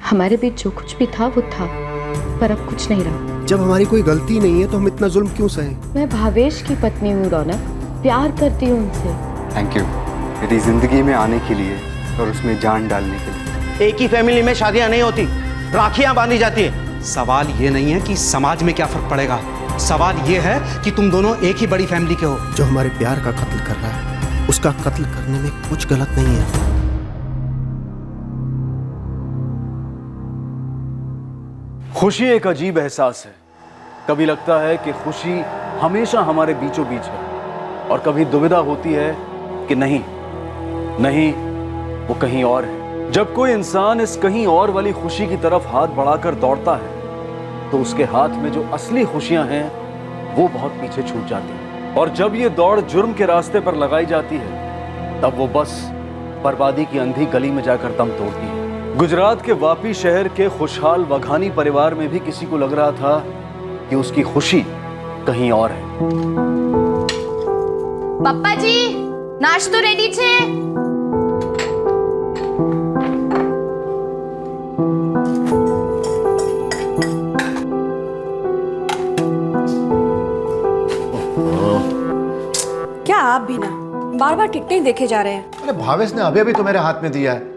हमारे बीच जो कुछ भी था वो था, पर अब कुछ नहीं रहा। जब हमारी कोई गलती नहीं है तो हम इतना जुल्म क्यों सहें? मैं भावेश की पत्नी हूँ रौनक, प्यार करती हूँ उनसे। थैंक यू मेरी जिंदगी में आने के लिए और उसमें जान डालने के लिए। एक ही फैमिली में शादियां नहीं होती, राखियां बांधी जाती है। सवाल ये नहीं है कि समाज में क्या फर्क पड़ेगा, सवाल ये है कि तुम दोनों एक ही बड़ी फैमिली के हो। जो हमारे प्यार का कत्ल कर रहा है उसका कत्ल करने में कुछ गलत नहीं है। खुशी एक अजीब एहसास है। कभी लगता है कि खुशी हमेशा हमारे बीचों बीच है और कभी दुविधा होती है कि नहीं वो कहीं और है। जब कोई इंसान इस कहीं और वाली खुशी की तरफ हाथ बढ़ाकर दौड़ता है तो उसके हाथ में जो असली खुशियां हैं वो बहुत पीछे छूट जाती हैं। और जब ये दौड़ जुर्म के रास्ते पर लगाई जाती है तब वो बस बर्बादी की अंधी गली में जाकर दम तोड़ती है। गुजरात के वापी शहर के खुशहाल वघानी परिवार में भी किसी को लग रहा था कि उसकी खुशी कहीं और है। पप्पा जी, नाश्तो रेडी छे। क्या आप भी ना बार बार टिकटें देखे जा रहे हैं? अरे भावेश ने अभी अभी तो मेरे हाथ में दिया है।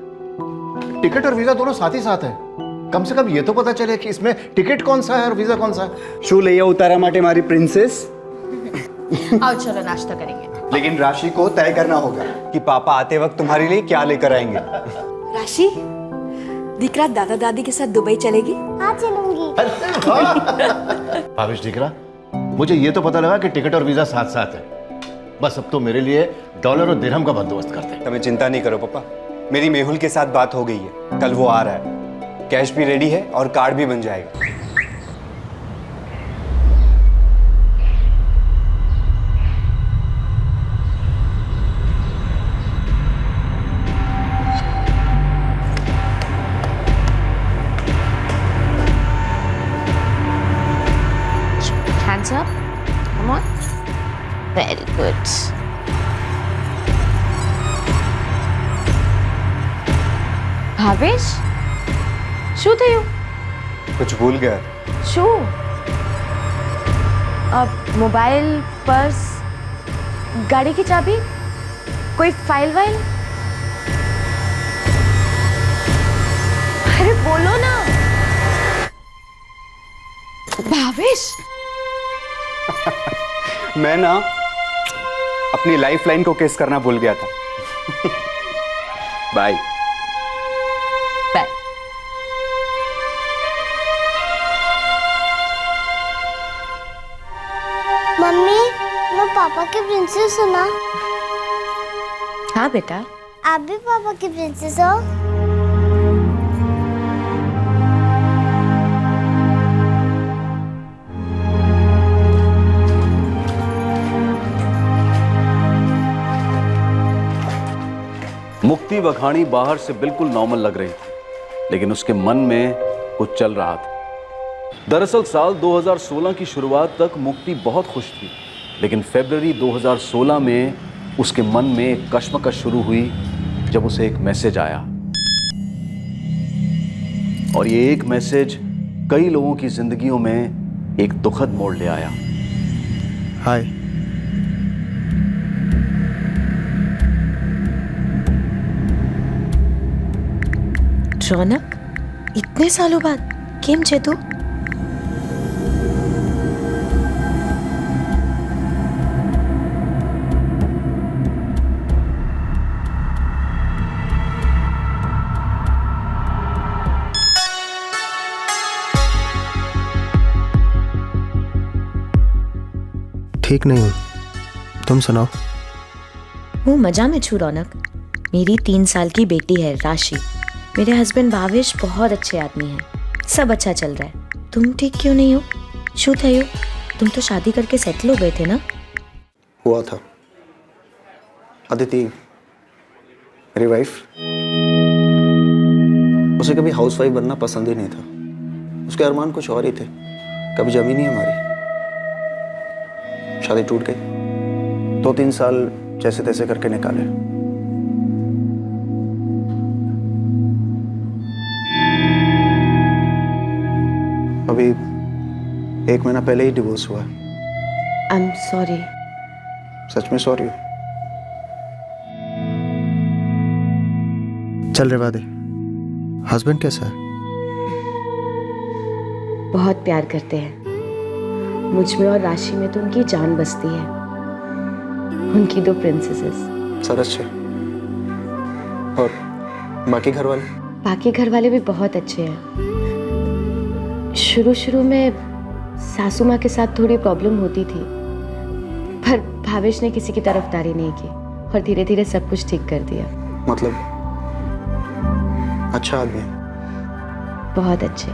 टिकट और वीजा दोनों साथ ही साथ है। कम से कम ये तो पता चले कि इसमें टिकट कौन सा है और वीजा कौन सा है। शू ले उतारा माटे मारी प्रिंसेस। आओ चलो नाश्ता करेंगे। लेकिन राशि को तय करना होगा कि पापा आते वक्त तुम्हारे लिए क्या लेकर आएंगे। राशि, दीकरा दादा दादी के साथ दुबई चलेगी? हाँ चलूंगी। भावेश दिख रहा, मुझे ये तो पता लगा कि टिकट और वीजा साथ साथ है। बस अब तो मेरे लिए डॉलर और दिरहम का बंदोबस्त करते हैं। तुम्हें चिंता नहीं करो पापा, मेरी मेहुल के साथ बात हो गई है। कल वो आ रहा है, कैश भी रेडी है और कार्ड भी बन जाएगा। Hands up. Come on. Very good. Bhavesh, શું થયું? कुछ भूल गया? શું? મોબાઈલ, પર્સ, ગાડી की चाबी, कोई फाइल वाइल? अरे बोलो ना भावेश। मैं ना अपनी लाइफ लाइन को किस करना भूल गया था। बाय। बाय। मम्मी, मैं पापा की प्रिंसेस हूँ ना? हाँ बेटा। आप भी पापा की प्रिंसेस हो? मुक्ति वघानी बाहर से बिल्कुल नॉर्मल लग रही थी, लेकिन उसके मन में कुछ चल रहा था। दरअसल साल 2016 की शुरुआत तक मुक्ति बहुत खुश थी, लेकिन फरवरी 2016 में उसके मन में एक कश्मकश शुरू हुई जब उसे एक मैसेज आया। और ये एक मैसेज कई लोगों की जिंदगियों में एक दुखद मोड़ ले आया। हाय। रौनक, इतने सालों बाद केम छे तू? ठीक नहीं हूँ, तुम सुनाओ। हूँ मजा में छू रौनक। मेरी 3 साल की बेटी है राशि। मेरे हस्बैंड भावेश बहुत अच्छे आदमी हैं, सब अच्छा चल रहा है। तुम ठीक क्यों नहीं हो? शू थयो? तुम तो शादी करके सेटल हो गए थे ना? हुआ था। अदिति मेरी वाइफ, उसे कभी हाउसवाइफ बनना पसंद ही नहीं था। उसके अरमान कुछ और ही थे। कभी जमी नहीं हमारी, शादी टूट गई। 2-3 साल जैसे तैसे करके निकाले। अभी 1 महीना पहले ही डिवोर्स हुआ है। I am sorry. सच में सॉरी हो। चल रे वादे, हस्बैंड कैसा है? बहुत प्यार करते हैं। मुझ में और राशि में तो उनकी जान बसती है। उनकी 2 प्रिंसेसेस। सर अच्छे। और बाकी घर वाले? बाकी घर वाले भी बहुत अच्छे हैं। शुरू में सासू माँ के साथ थोड़ी प्रॉब्लम होती थी, पर भावेश ने किसी की तरफदारी नहीं की और धीरे धीरे सब कुछ ठीक कर दिया। मतलब अच्छा आदमी है? बहुत अच्छे।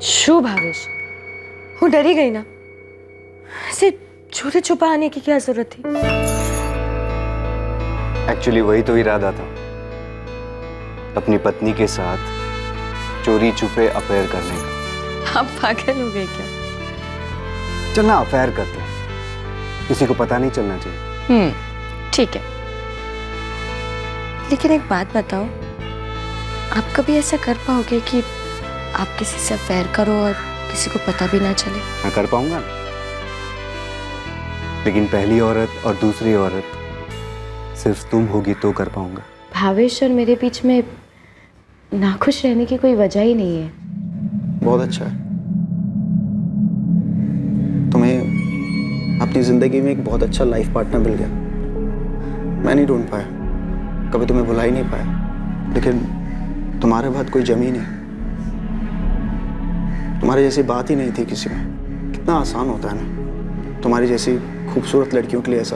शू भावेश, वो डरी गई ना। ऐसे छुपे छुपा आने की क्या जरूरत थी? एक्चुअली वही तो इरादा था, अपनी पत्नी के साथ चोरी छुपे अफेयर करने का। आप पागल हो गए क्या? चलना अफेयर करते हैं, किसी को पता नहीं चलना चाहिए। ठीक है, लेकिन एक बात बताओ, आप कभी ऐसा कर पाओगे कि आप किसी से अफेयर करो और किसी को पता भी ना चले? मैं कर पाऊंगा ना, लेकिन पहली औरत और दूसरी औरत सिर्फ तुम होगी तो कर पाऊंगा। भावेश और मेरे बीच में नाखुश रहने की कोई वजह ही नहीं है। बहुत अच्छा है। तुम्हें अपनी जिंदगी में एक बहुत अच्छा लाइफ पार्टनर मिल गया। मैं नहीं ढूंढ पाया, कभी तुम्हें भुला ही नहीं पाया, लेकिन तुम्हारे बाद कोई जमी नहीं। तुम्हारे जैसी बात ही नहीं थी किसी में। कितना आसान होता है ना तुम्हारी जैसी खूबसूरत लड़कियों के लिए ऐसा।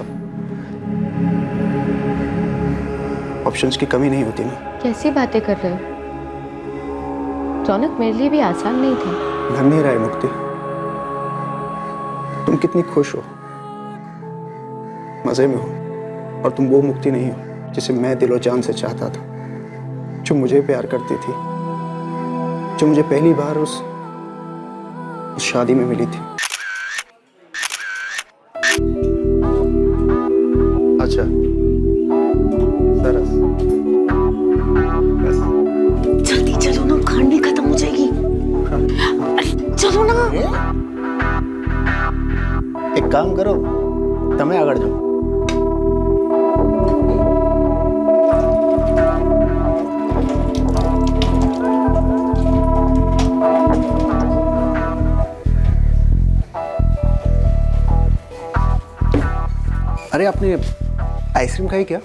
ऑप्शंस की कमी नहीं होती ना। कैसी बातें कर रहे हो रौनक? मेरे लिए भी आसान नहीं था। लग नहीं रहा है मुक्ति, तुम कितनी खुश हो, मजे में हो, और तुम वो मुक्ति नहीं हो जिसे मैं दिलो जान से चाहता था, जो मुझे प्यार करती थी, जो मुझे पहली बार उस शादी में मिली थी। अच्छा सरस, बस जल्दी चलो ना, खांड भी खत्म हो जाएगी। चलो ना। एक काम करो, તમે આગળ જાઓ। अरे आपने आइसक्रीम खाई क्या?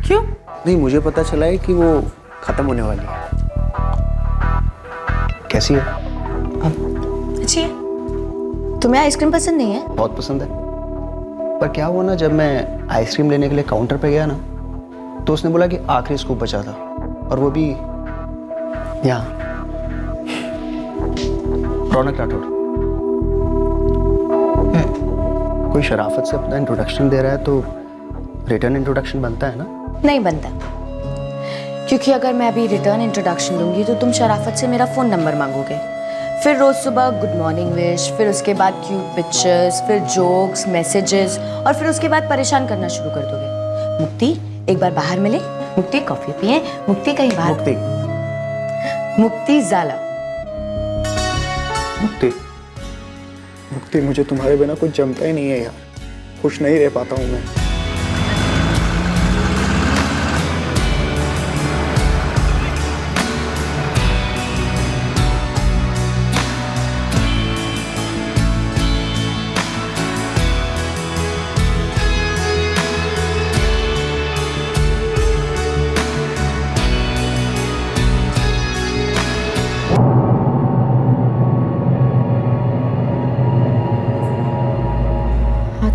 क्यों? नहीं, मुझे पता चला है कि वो खत्म होने वाली है। कैसी है? अच्छी है। तुम्हें आइसक्रीम पसंद नहीं है? बहुत पसंद है, पर क्या हुआ ना, जब मैं आइसक्रीम लेने के लिए काउंटर पे गया ना, तो उसने बोला कि आखिरी स्कूप बचा था, और वो भी यहाँ। रौनक राठौड़ कोई शराफत से अपना इंट्रोडक्शन दे रहा है तो रिटर्न इंट्रोडक्शन बनता है ना? नहीं बनता, क्योंकि अगर मैं अभी रिटर्न इंट्रोडक्शन दूंगी तो तुम शराफत से मेरा फोन नंबर मांगोगे, फिर रोज सुबह गुड मॉर्निंग विश, फिर उसके बाद क्यूट पिक्चर्स, फिर जोक्स, मैसेजेस, और फिर उसके बाद परेशान करना शुरू कर दोगे। मुक्ति, एक बार बाहर मिले। मुक्ति, कॉफी पिए। मुक्ति, कहीं बाहर। मुक्ति, मुक्ति जाला। मुक्ति, मुक्ति, मुझे तुम्हारे बिना कुछ जमता ही नहीं है यार। खुश नहीं रह पाता हूँ मैं।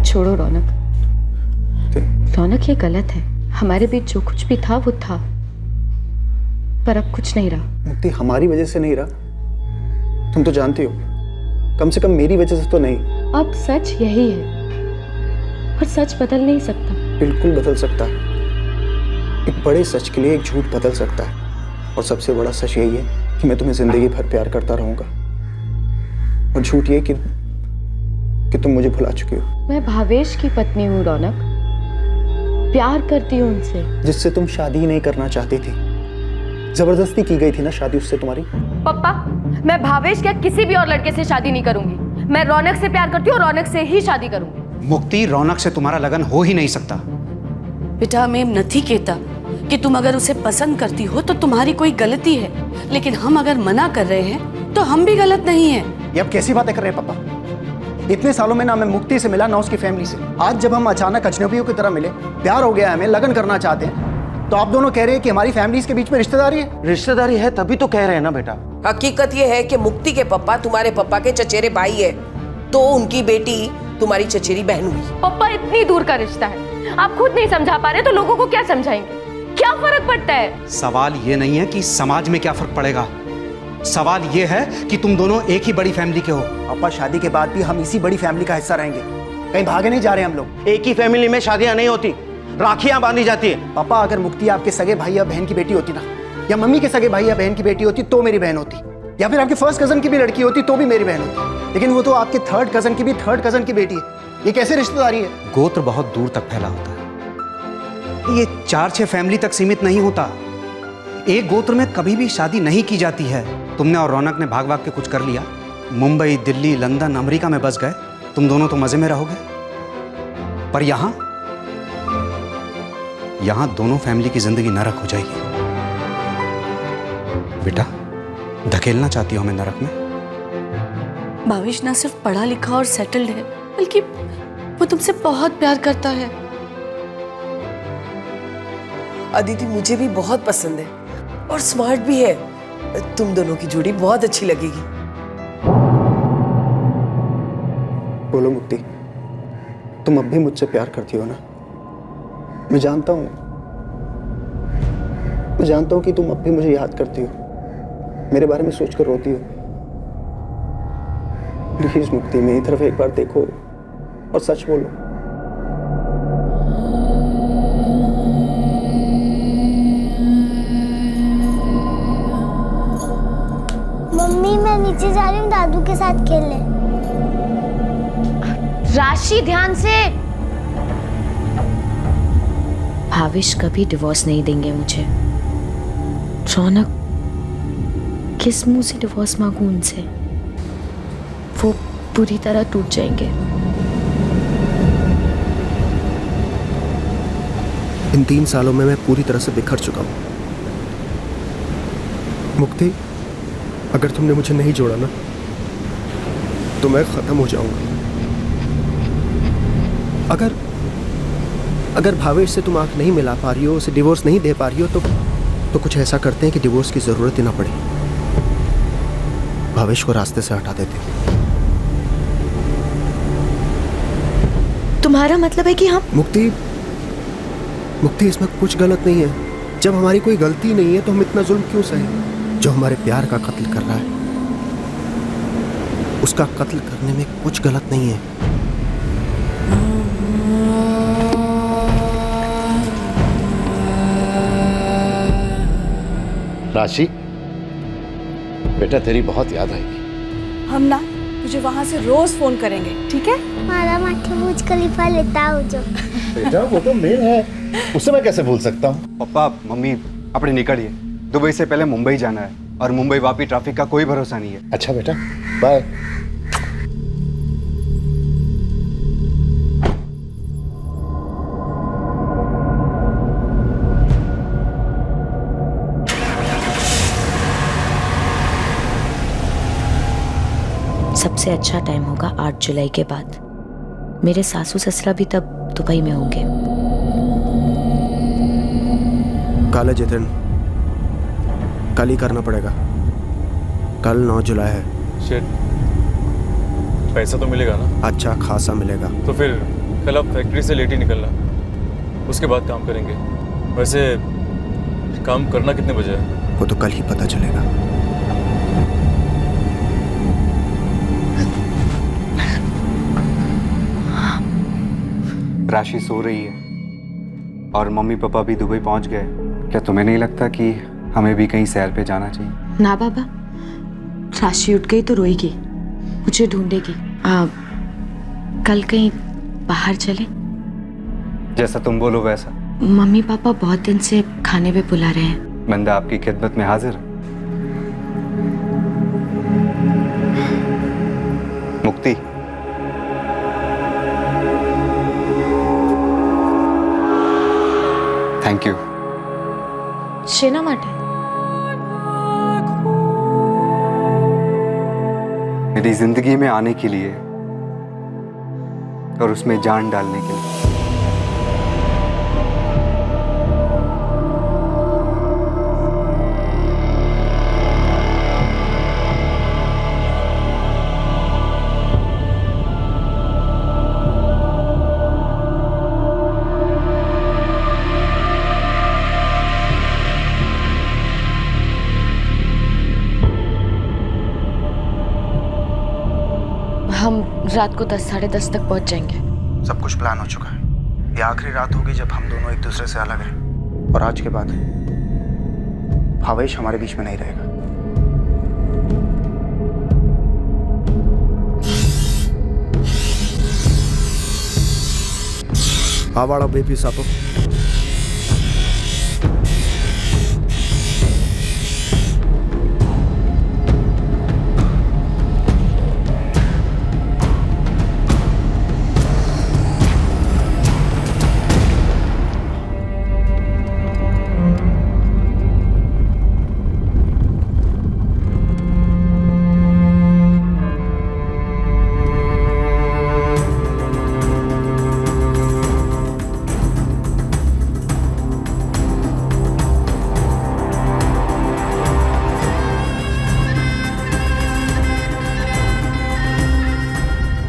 छोड़ो रौनक। रौनक, ये गलत है। हमारे बीच जो कुछ भी था वो था, पर अब कुछ नहीं रहा। मुक्ति, हमारी वजह से नहीं रहा, तुम तो जानती हो। कम से कम मेरी वजह से तो नहीं। अब सच यही है, और सच बदल नहीं सकता। बिल्कुल बदल सकता है। एक बड़े सच के लिए एक झूठ बदल सकता है, और सबसे बड़ा सच यही है कि मैं तुम्हें जिंदगी भर प्यार करता रहूंगा, और झूठ ये कि तुम मुझे भुला चुकी हो। मैं भावेश की पत्नी हूँ रौनक, प्यार करती हूँ उनसे। जिससे तुम शादी नहीं करना चाहती थी, जबरदस्ती की गई थी ना शादी उससे तुम्हारी। पप्पा, मैं भावेश क्या किसी भी और लड़के से शादी नहीं करूंगी। मैं रौनक से प्यार करती हूँ और रौनक से ही शादी करूंगी। मुक्ति, रौनक से तुम्हारा लगन हो ही नहीं सकता। बेटा, मैं नहीं कहता कि तुम अगर उसे पसंद करती हो तो तुम्हारी कोई गलती है, लेकिन हम अगर मना कर रहे हैं तो हम भी गलत नहीं है। ये अब कैसी बातें कर रहे हैं पापा? इतने सालों में ना मैं मुक्ति से मिला ना उसकी फैमिली से। आज जब हम अचानक अजनबियों की तरह मिले, प्यार हो गया, हमें लगन करना चाहते हैं, तो आप दोनों कह रहे हैं कि हमारी फैमिलीज के बीच में रिश्तेदारी है। रिश्तेदारी है तभी तो कह रहे हैं ना बेटा। हकीकत ये है कि मुक्ति के पापा तुम्हारे पापा के चचेरे भाई है, तो उनकी बेटी तुम्हारी चचेरी बहन हुई। पप्पा, इतनी दूर का रिश्ता है, आप खुद नहीं समझा पा रहे तो लोगों को क्या समझाएंगे? क्या फर्क पड़ता है? सवाल ये नहीं है कि समाज में क्या फर्क पड़ेगा, सवाल ये है कि तुम दोनों एक ही बड़ी फैमिली के हो। पापा, शादी के बाद भी हम इसी बड़ी फैमिली का हिस्सा रहेंगे, कहीं भागे नहीं जा रहे हम लोग। एक ही फैमिली में शादियां नहीं होती, राखियां बांधी जाती है। पापा, अगर मुक्ति आपके सगे भाई या बहन की बेटी होती ना, या मम्मी के सगे भाई या बहन की बेटी होती तो मेरी बहन होती, या फिर आपके फर्स्ट कजन की भी लड़की होती तो भी मेरी बहन होती, लेकिन वो तो आपके थर्ड कजन की भी थर्ड कजन की बेटी है। ये कैसे रिश्तेदारी है? गोत्र बहुत दूर तक फैला होता है, ये 4-6 फैमिली तक सीमित नहीं होता। एक गोत्र में कभी भी शादी नहीं की जाती है। तुमने और रौनक ने भाग भाग के कुछ कर लिया, मुंबई, दिल्ली, लंदन, अमेरिका में बस गए, तुम दोनों तो मजे में रहोगे। पर यहां दोनों फैमिली की जिंदगी नरक हो जाएगी। बेटा, धकेलना चाहती हो हमें नरक में? भावेश ना सिर्फ पढ़ा लिखा और सेटल्ड है, बल्कि वो तुमसे बहुत प्यार करता है। अदिति मुझे भी बहुत पसंद है और स्मार्ट भी है। तुम दोनों की जोड़ी बहुत अच्छी लगेगी। बोलो मुक्ति, तुम अब भी मुझसे प्यार करती हो ना? मैं जानता हूं कि तुम अब भी मुझे याद करती हो, मेरे बारे में सोचकर रोती हो। प्लीज मुक्ति, मेरी तरफ एक बार देखो और सच बोलो। मम्मी, मैं नीचे जा रही हूँ दादू के साथ खेलने। राशि, ध्यान से। भावेश कभी डिवोर्स नहीं देंगे मुझे। रौनक, किस मुंह से डिवोर्स मांगू उनसे? वो पूरी तरह टूट जाएंगे। इन 3 सालों में मैं पूरी तरह से बिखर चुका हूं। मुक्ति, अगर तुमने मुझे नहीं जोड़ा ना, तो मैं खत्म हो जाऊंगा। अगर भावेश से तुम आंख नहीं मिला पा रही हो, उसे डिवोर्स नहीं दे पा रही हो, तो कुछ ऐसा करते हैं कि डिवोर्स की जरूरत ही ना पड़े। भावेश को रास्ते से हटा देते हैं। तुम्हारा मतलब है कि हम? मुक्ति, इसमें कुछ गलत नहीं है। जब हमारी कोई गलती नहीं है तो हम इतना जुल्म क्यों सहे? जो हमारे प्यार का कत्ल कर रहा है, उसका कत्ल करने में कुछ गलत नहीं है। राशि, बेटा तेरी बहुत याद आएगी। हम ना तुझे वहां से रोज फोन करेंगे, ठीक है? हमारा माथे बुर्ज खलीफा लेता हो जो। बेटा वो तो मेल है, उसे मैं कैसे भूल सकता हूँ? पप्पा, मम्मी, अपने निकलिए। दुबई से पहले मुंबई जाना है, और मुंबई वापी ट्रैफिक का कोई भरोसा नहीं है। अच्छा बेटा, बाय। सबसे अच्छा टाइम होगा 8 जुलाई के बाद। मेरे सासू ससुरा भी तब दुबई में होंगे। काले जितिन, कल ही करना पड़ेगा। कल 9 जुलाई है। शिट, पैसा तो मिलेगा ना? अच्छा खासा मिलेगा। तो फिर कल आप फैक्ट्री से लेट ही निकलना, उसके बाद काम करेंगे। वैसे काम करना कितने बजे है? वो तो कल ही पता चलेगा। राशि सो रही है और मम्मी पापा भी दुबई पहुंच गए। क्या तुम्हें नहीं लगता कि हमें भी कहीं सैर पे जाना चाहिए? ना बाबा, राशि उठ गई तो रोएगी, मुझे ढूंढेगी। कल कहीं बाहर चले? जैसा तुम बोलो वैसा। मम्मी पापा बहुत दिन से खाने पे बुला रहे हैं। बंदा आपकी खिदमत में हाजिर है। मुक्ति, थैंक यू। शेना माटे मेरी जिंदगी में आने के लिए और उसमें जान डालने के लिए। हम रात को 10 साढ़े 10 तक पहुंच जाएंगे। सब कुछ प्लान हो चुका है। ये आखिरी रात होगी जब हम दोनों एक दूसरे से अलग हैं, और आज के बाद भावेश हमारे बीच में नहीं रहेगा। आवाड़ा बेबी सातो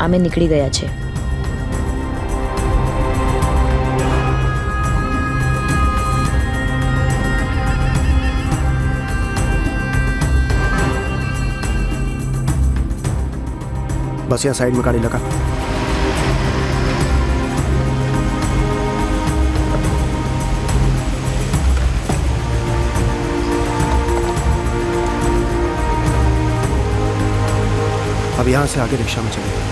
અમે નીકળી ગયા છે। बस यहाँ साइड में गाड़ी लगा। अब यहाँ से आगे रिक्शा में चलेंगे।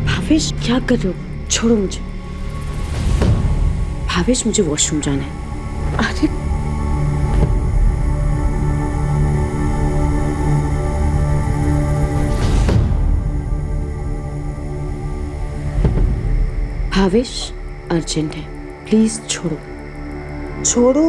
भावेश क्या कर रहे हो? छोड़ो मुझे। भावेश मुझे वॉशरूम जाना है। अरे भावेश अर्जेंट है, प्लीज छोड़ो। छोड़ो।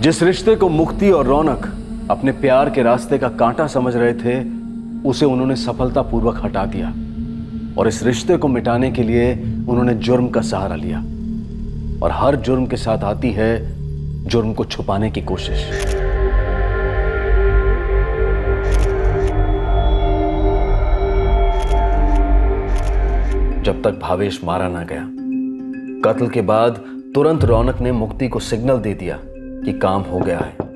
जिस रिश्ते को मुक्ति और रौनक अपने प्यार के रास्ते का कांटा समझ रहे थे, उसे उन्होंने सफलतापूर्वक हटा दिया और इस रिश्ते को मिटाने के लिए उन्होंने जुर्म का सहारा लिया। और हर जुर्म के साथ आती है जुर्म को छुपाने की कोशिश। जब तक भावेश मारा ना गया, कत्ल के बाद तुरंत रौनक ने मुक्ति को सिग्नल दे दिया कि काम हो गया है।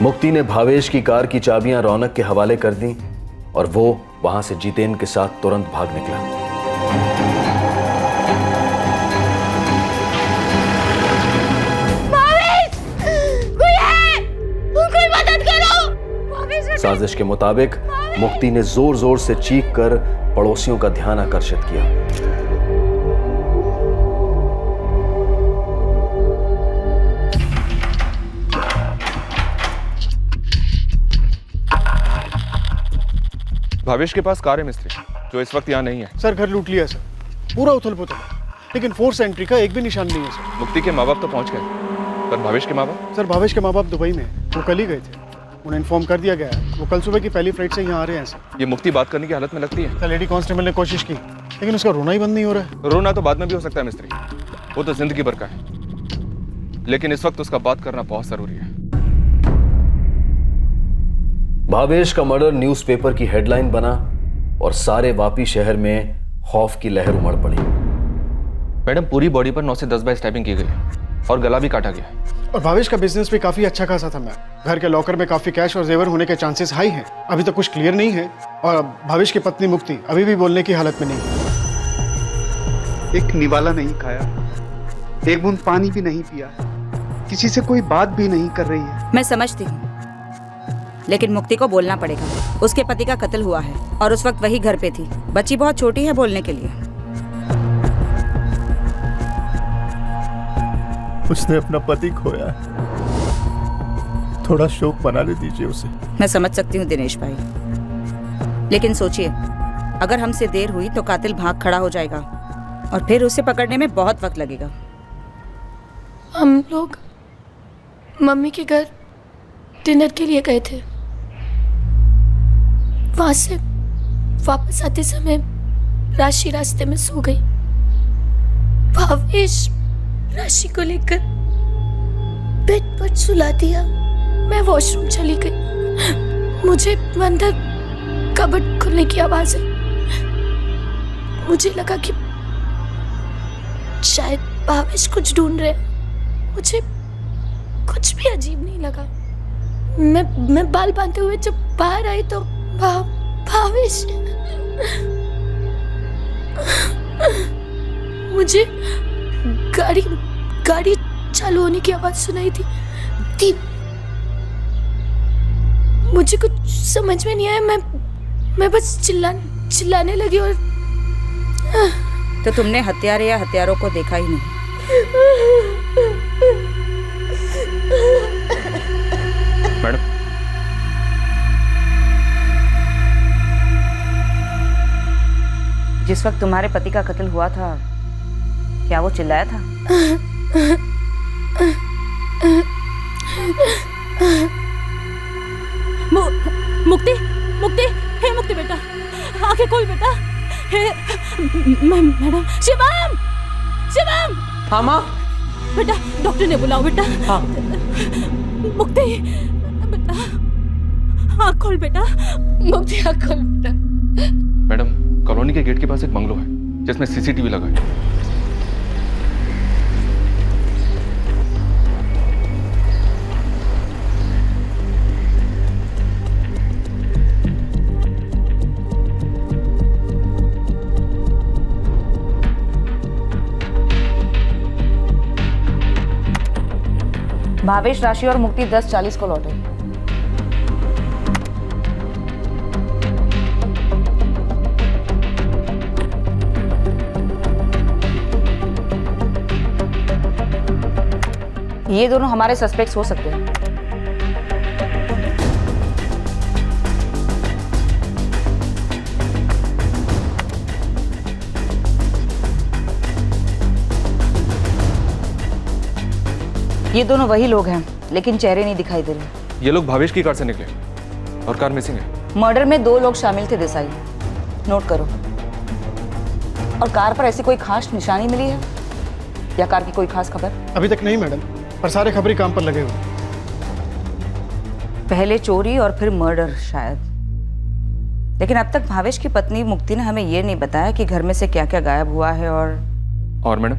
मुक्ति ने भावेश की कार की चाबियां रौनक के हवाले कर दी और वो वहां से जितेन के साथ तुरंत भाग निकला। भावेश! कोई है! कोई मदद करो! साजिश के मुताबिक मुक्ति ने जोर जोर से चीख कर पड़ोसियों का ध्यान आकर्षित किया। भावेश के पास कार है मिस्त्री, जो इस वक्त यहाँ नहीं है। सर घर लूट लिया सर, पूरा उथल पुथल, लेकिन फोर्स एंट्री का एक भी निशान नहीं है सर। मुक्ति के माँ बाप तो पहुँच गए, पर भावेश के माँ बाप? सर भावेश के माँ बाप दुबई में, वो कल ही गए थे। उन्हें इन्फॉर्म कर दिया गया है, वो कल सुबह की पहली फ्लाइट से यहाँ आ रहे हैं सर। ये मुक्ति बात करने की हालत में लगती है? सर लेडी कांस्टेबल ने कोशिश की, लेकिन उसका रोना ही बंद नहीं हो रहा है। रोना तो बाद में भी हो सकता है मिस्त्री, वो तो जिंदगी भर का है, लेकिन इस वक्त उसका बात करना बहुत जरूरी है। भावेश का मर्डर न्यूज़पेपर की हेडलाइन बना और सारे वापी शहर में खौफ की लहर उमड़ पड़ी। मैडम, पूरी बॉडी पर 9 से 10 बार स्टैबिंग की गई और गला भी काटा गया। और भावेश का बिजनेस भी काफी अच्छा खासा था मैम। घर के लॉकर में काफी कैश और जेवर होने के चांसेस हाई हैं। अभी तक कुछ क्लियर नहीं है और भावेश की पत्नी मुक्ति अभी भी बोलने की हालत में नहीं है। एक निवाला नहीं खाया, एक बूंद पानी भी नहीं पिया, किसी से कोई बात भी नहीं कर रही है। मैं समझती हूँ, लेकिन मुक्ति को बोलना पड़ेगा। उसके पति का कत्ल हुआ है और उस वक्त वही घर पे थी। बच्ची बहुत छोटी है बोलने के लिए। उसने अपना पति खोया है, थोड़ा शोक मनाने दीजिए उसे। मैं समझ सकती हूँ दिनेश भाई, लेकिन सोचिए, अगर हमसे देर हुई तो कातिल भाग खड़ा हो जाएगा और फिर उसे पकड़ने में बहुत वक्त लगेगा। हम लोग मम्मी के घर डिनर के लिए गए थे। वहां से वापस आते समय राशि रास्ते में सो गई। भावेश राशि को लेकर बेड पर सुला दिया। मैं वॉशरूम चली गई। मुझे अंदर कबर्ड खुलने की आवाज आई। मुझे लगा कि शायद भावेश कुछ ढूंढ रहे हैं। मुझे कुछ भी अजीब नहीं लगा। मैं बाल बांधते हुए जब बाहर आई तो भावेश मुझे गाड़ी चालू होने की आवाज सुनाई थी। मुझे कुछ समझ में नहीं आया। मैं बस चिल्लाने लगी और तो तुमने हत्यारे या हत्यारों को देखा ही नहीं। मैडम, जिस वक्त तुम्हारे पति का कत्ल हुआ था, क्या वो चिल्लाया था? मुक्ति, मुक्ति, हे मुक्ति बेटा, आगे खोल बेटा। हे मैडम, शिवम, शिवम। हाँ माँ। बेटा डॉक्टर ने बुलाओ बेटा। हाँ। मुक्ति बेटा, आँख खोल बेटा। मुक्ति आँख खोल बेटा। मैडम, कॉलोनी के गेट के पास एक बंगलो है जिसमें सीसीटीवी लगा है। भावेश, राशि और मुक्ति 10:40 को लौटे। ये दोनों हमारे सस्पेक्ट्स हो सकते हैं। ये दोनों वही लोग हैं, लेकिन चेहरे नहीं दिखाई दे रहे। ये लोग भावेश की कार से निकले और कार मिसिंग है। मर्डर में 2 लोग शामिल थे देसाई, नोट करो। और कार पर ऐसी कोई खास निशानी मिली है या कार की कोई खास खबर? अभी तक नहीं मैडम, पर सारे खबरी काम पर लगे हुए। पहले चोरी और फिर मर्डर शायद। लेकिन अब तक भावेश की पत्नी मुक्ति ने हमें ये नहीं बताया कि घर में से क्या क्या गायब हुआ है। और मैडम,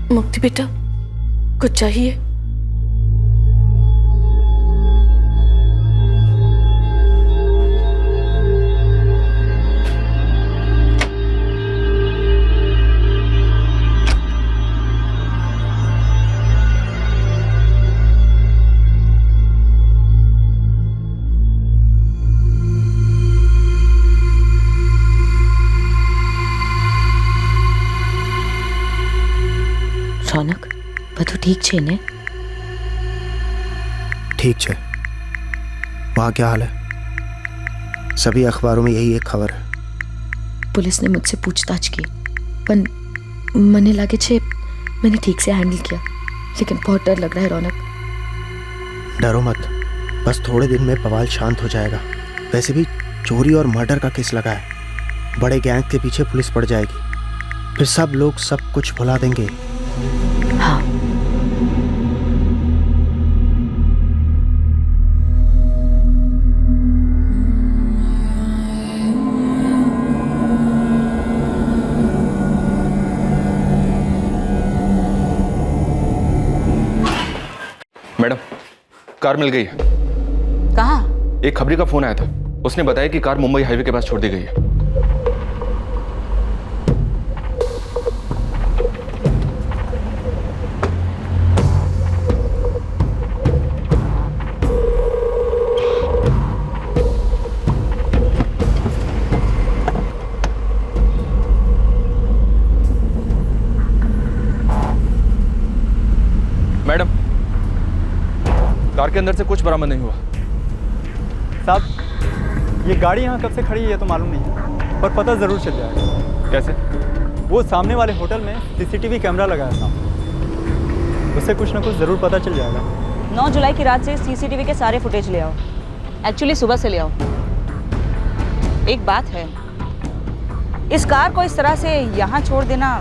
मुक्ति बेटा, कुछ चाहिए? रौनक, બધું ઠીક છે ને? ठीक है। वहाँ क्या हाल है? सभी अखबारों में यही एक खबर है। पुलिस ने मुझसे पूछताछ की, पर मने लागे छे मैंने ठीक से हैंडल किया, लेकिन बहुत डर लग रहा है रौनक। डरो मत, बस थोड़े दिन में बवाल शांत हो जाएगा। वैसे भी चोरी और मर्डर का केस लगा है, बड़े गैंग के पीछे पुलिस पड़ जाएगी, फिर सब लोग सब कुछ भुला देंगे। हाँ। मैडम, कार मिल गई है। कहाँ? एक खबरी का फोन आया था, उसने बताया कि कार मुंबई हाईवे के पास छोड़ दी गई है। मैडम, कार के अंदर से कुछ बरामद नहीं हुआ। साहब, ये गाड़ी यहाँ कब से खड़ी है ये तो मालूम नहीं है, पर पता ज़रूर चल जाएगा। कैसे? वो सामने वाले होटल में सीसीटीवी कैमरा लगाया था, उससे कुछ ना कुछ ज़रूर पता चल जाएगा। 9 जुलाई की रात से सीसीटीवी के सारे फुटेज ले आओ। एक्चुअली सुबह से ले आओ। एक बात है, इस कार को इस तरह से यहाँ छोड़ देना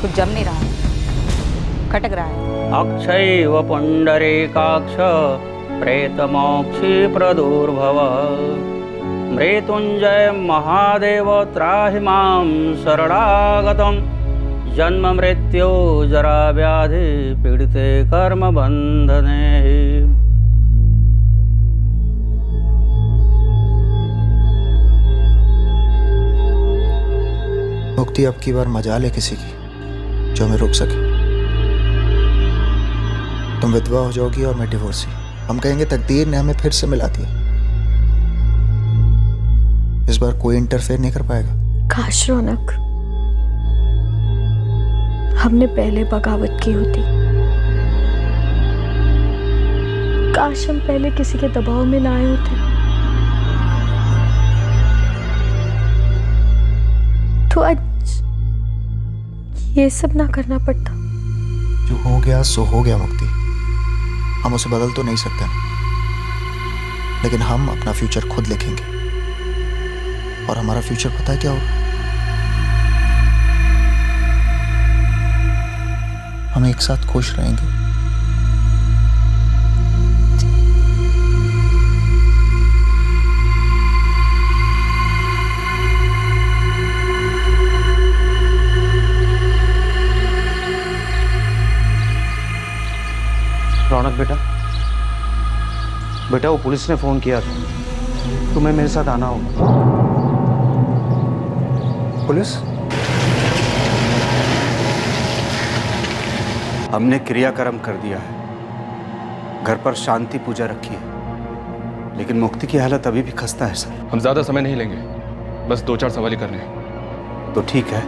कुछ जम नहीं रहा, खटक रहा है। अक्षयैव पुण्डरीकाक्ष प्रेतमोक्षी प्रदुर्भव मृत्युंजय महादेव त्राहि मां शरणागतं जन्म मृत्यु जरा व्याधि पीड़िते कर्म बंधने। मुक्ति अब की बार मजाल है किसी की जो हमें रोक सके। तुम विधवा हो जाओगी और मैं डिवोर्सी। हम कहेंगे तकदीर ने हमें फिर से मिला दिया। इस बार कोई इंटरफेयर नहीं कर पाएगा। काश रौनक, हमने पहले बगावत की होती। काश हम पहले किसी के दबाव में ना आए होते, तो आज ये सब ना करना पड़ता। जो हो गया सो हो गया मुक्ति, हम उसे बदल तो नहीं सकते, लेकिन हम अपना फ्यूचर खुद लिखेंगे। और हमारा फ्यूचर पता है क्या होगा? हम एक साथ खुश रहेंगे। बेटा वो पुलिस ने फ़ोन किया था, तुम्हें मेरे साथ आना होगा। पुलिस? हमने क्रियाक्रम कर दिया है, घर पर शांति पूजा रखी है, लेकिन मुक्ति की हालत अभी भी खस्ता है सर। हम ज़्यादा समय नहीं लेंगे, बस 2-4 सवाल ही करने हैं। तो ठीक है,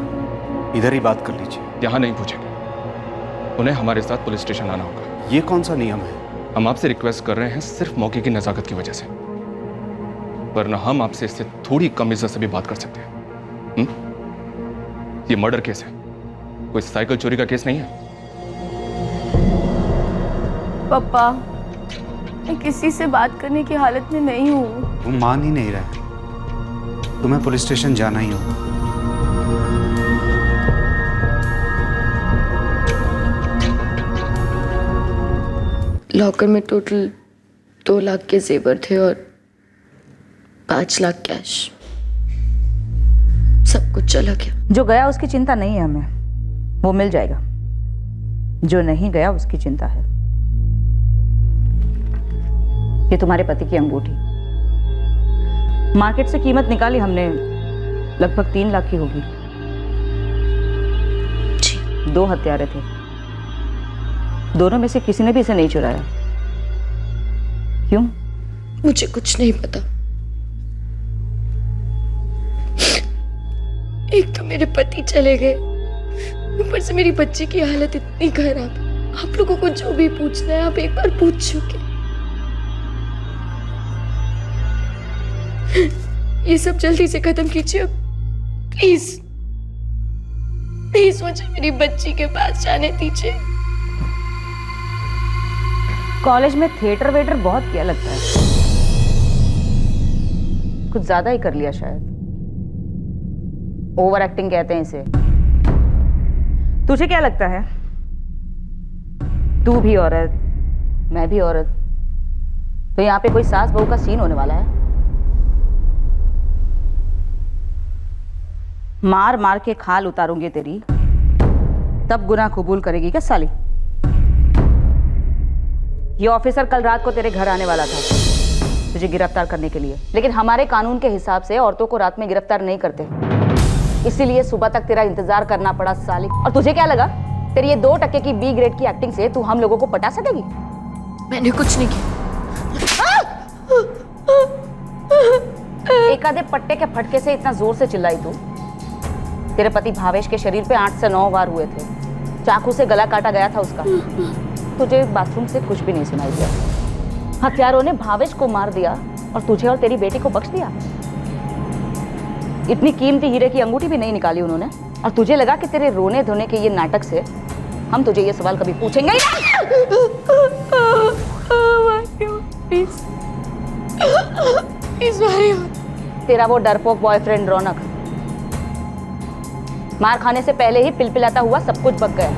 इधर ही बात कर लीजिए। यहाँ नहीं पूछेंगे, उन्हें हमारे साथ पुलिस स्टेशन आना होगा। ये कौन सा नियम है? हम आपसे रिक्वेस्ट कर रहे हैं सिर्फ मौके की नज़ाकत की वजह से, वरना हम आपसे इससे थोड़ी कम इज्जत से भी बात कर सकते हैं। ये मर्डर केस है, कोई साइकिल चोरी का केस नहीं है। पापा, मैं किसी से बात करने की हालत में नहीं हूँ। तुम मान ही नहीं रहे, तुम्हें पुलिस स्टेशन जाना ही होगा। लॉकर में टोटल 2 लाख के जेवर थे और 5 लाख कैश। सब कुछ चला गया। जो गया उसकी चिंता नहीं है हमें, वो मिल जाएगा। जो नहीं गया उसकी चिंता है। ये तुम्हारे पति की अंगूठी, मार्केट से कीमत निकाली हमने, लगभग 3 लाख की होगी। 2 हत्यारे थे, दोनों में से किसी ने भी इसे नहीं चुराया। क्यों? मुझे कुछ नहीं पता। एक तो मेरे पति चले गए, ऊपर से मेरी बच्ची की हालत इतनी खराब है। आप लोगों को जो भी पूछना है आप एक बार पूछ चुके। ये सब जल्दी से खत्म कीजिए प्लीज। प्लीज मुझे मेरी बच्ची के पास जाने दीजिए। कॉलेज में थिएटर वेटर बहुत किया लगता है, कुछ ज्यादा ही कर लिया शायद। ओवर एक्टिंग कहते हैं इसे। तुझे क्या लगता है? तू भी औरत, मैं भी औरत, तो यहाँ पे कोई सास बहू का सीन होने वाला है? मार मार के खाल उतारूंगी तेरी, तब गुनाह कबूल करेगी क्या साली? ये ऑफिसर कल रात को तेरे घर आने वाला था तुझे गिरफ्तार करने के लिए, लेकिन हमारे कानून के हिसाब से औरतों को रात में गिरफ्तार नहीं करते, इसीलिए सुबह तक तेरा इंतजार करना पड़ा साली। और तुझे क्या लगा तेरी ये 2% की B ग्रेड की एक्टिंग से तू हम लोगों को पटा सकेगी? मैंने कुछ नहीं किया। एक आधे पट्टे के फटके से इतना जोर से चिल्लाई तू? तेरे पति भावेश के शरीर पे 8 से 9 वार हुए थे, चाकू से गला काटा गया था उसका। तुझे बाथरूम से कुछ भी नहीं सुनाई दिया। हत्यारों ने भावेश को मार दिया और तुझे और तेरी बेटी को बख्श दिया। इतनी कीमती हीरे की अंगूठी भी नहीं निकाली उन्होंने, और तुझे लगा कि तेरे रोने धोने के ये नाटक से हम तुझे ये सवाल कभी पूछेंगे ही नहीं। तेरा वो डरपोक बॉयफ्रेंड रौनक मार खाने से पहले ही पिलपिलाता हुआ सब कुछ बक गया।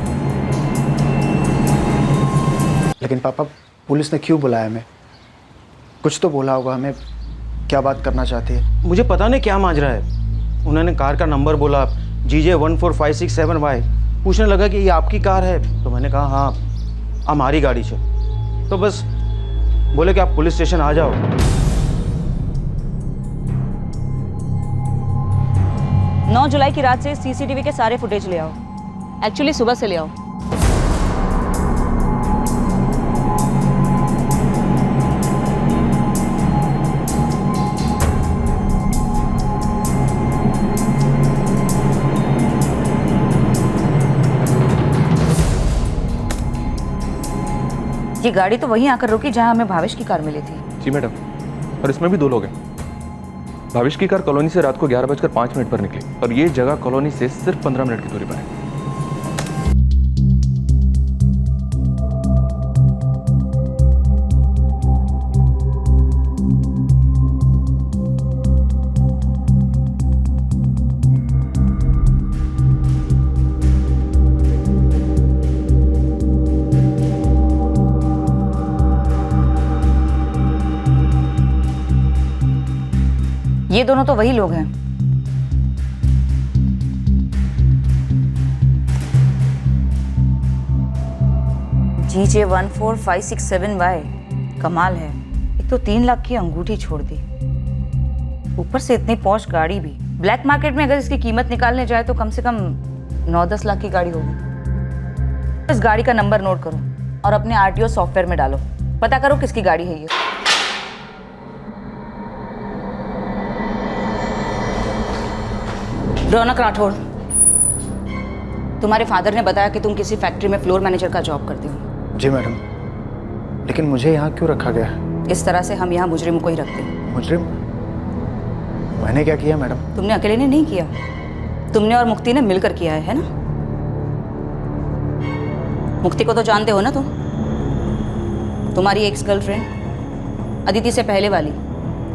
लेकिन पापा, पुलिस ने क्यों बुलाया हमें? कुछ तो बोला होगा हमें, क्या बात करना चाहती है? मुझे पता नहीं क्या माजरा है। उन्होंने कार का नंबर बोला, GJ 14567Y। पूछने लगा कि ये आपकी कार है, तो मैंने कहा हाँ हमारी गाड़ी से। तो बस बोले कि आप पुलिस स्टेशन आ जाओ। 9 जुलाई की रात से CCTV के सारे फुटेज ले आओ। एक्चुअली सुबह से ले आओ। ये गाड़ी तो वहीं आकर रुकी जहां हमें भावेश की कार मिली थी। जी मैडम, और इसमें भी 2 लोग हैं। भावेश की कार कॉलोनी से रात को 11:05 पर निकली और ये जगह कॉलोनी से सिर्फ 15 मिनट की दूरी पर है। ये दोनों तो वही लोग हैं। GJ 14567Y। कमाल है, तो 3 लाख की अंगूठी छोड़ दी, ऊपर से इतनी पॉश गाड़ी भी। ब्लैक मार्केट में अगर इसकी कीमत निकालने जाए तो कम से कम 9-10 लाख की गाड़ी होगी। इस गाड़ी का नंबर नोट करो और अपने आरटीओ सॉफ्टवेयर में डालो, पता करो किसकी गाड़ी है ये। रौनक राठौड़, तुम्हारे फादर ने बताया कि तुम किसी फैक्ट्री में फ्लोर मैनेजर का जॉब करते हो। जी मैडम, लेकिन मुझे यहाँ क्यों रखा गया? इस तरह से हम यहाँ मुजरिम को ही रखते हैं। मुजरिम? मैंने क्या किया मैडम? तुमने अकेले ने नहीं किया, तुमने और मुक्ति ने मिलकर किया है ना? मुक्ति को तो जानते हो ना तुम, तुम्हारी एक्स गर्लफ्रेंड, अदिति से पहले वाली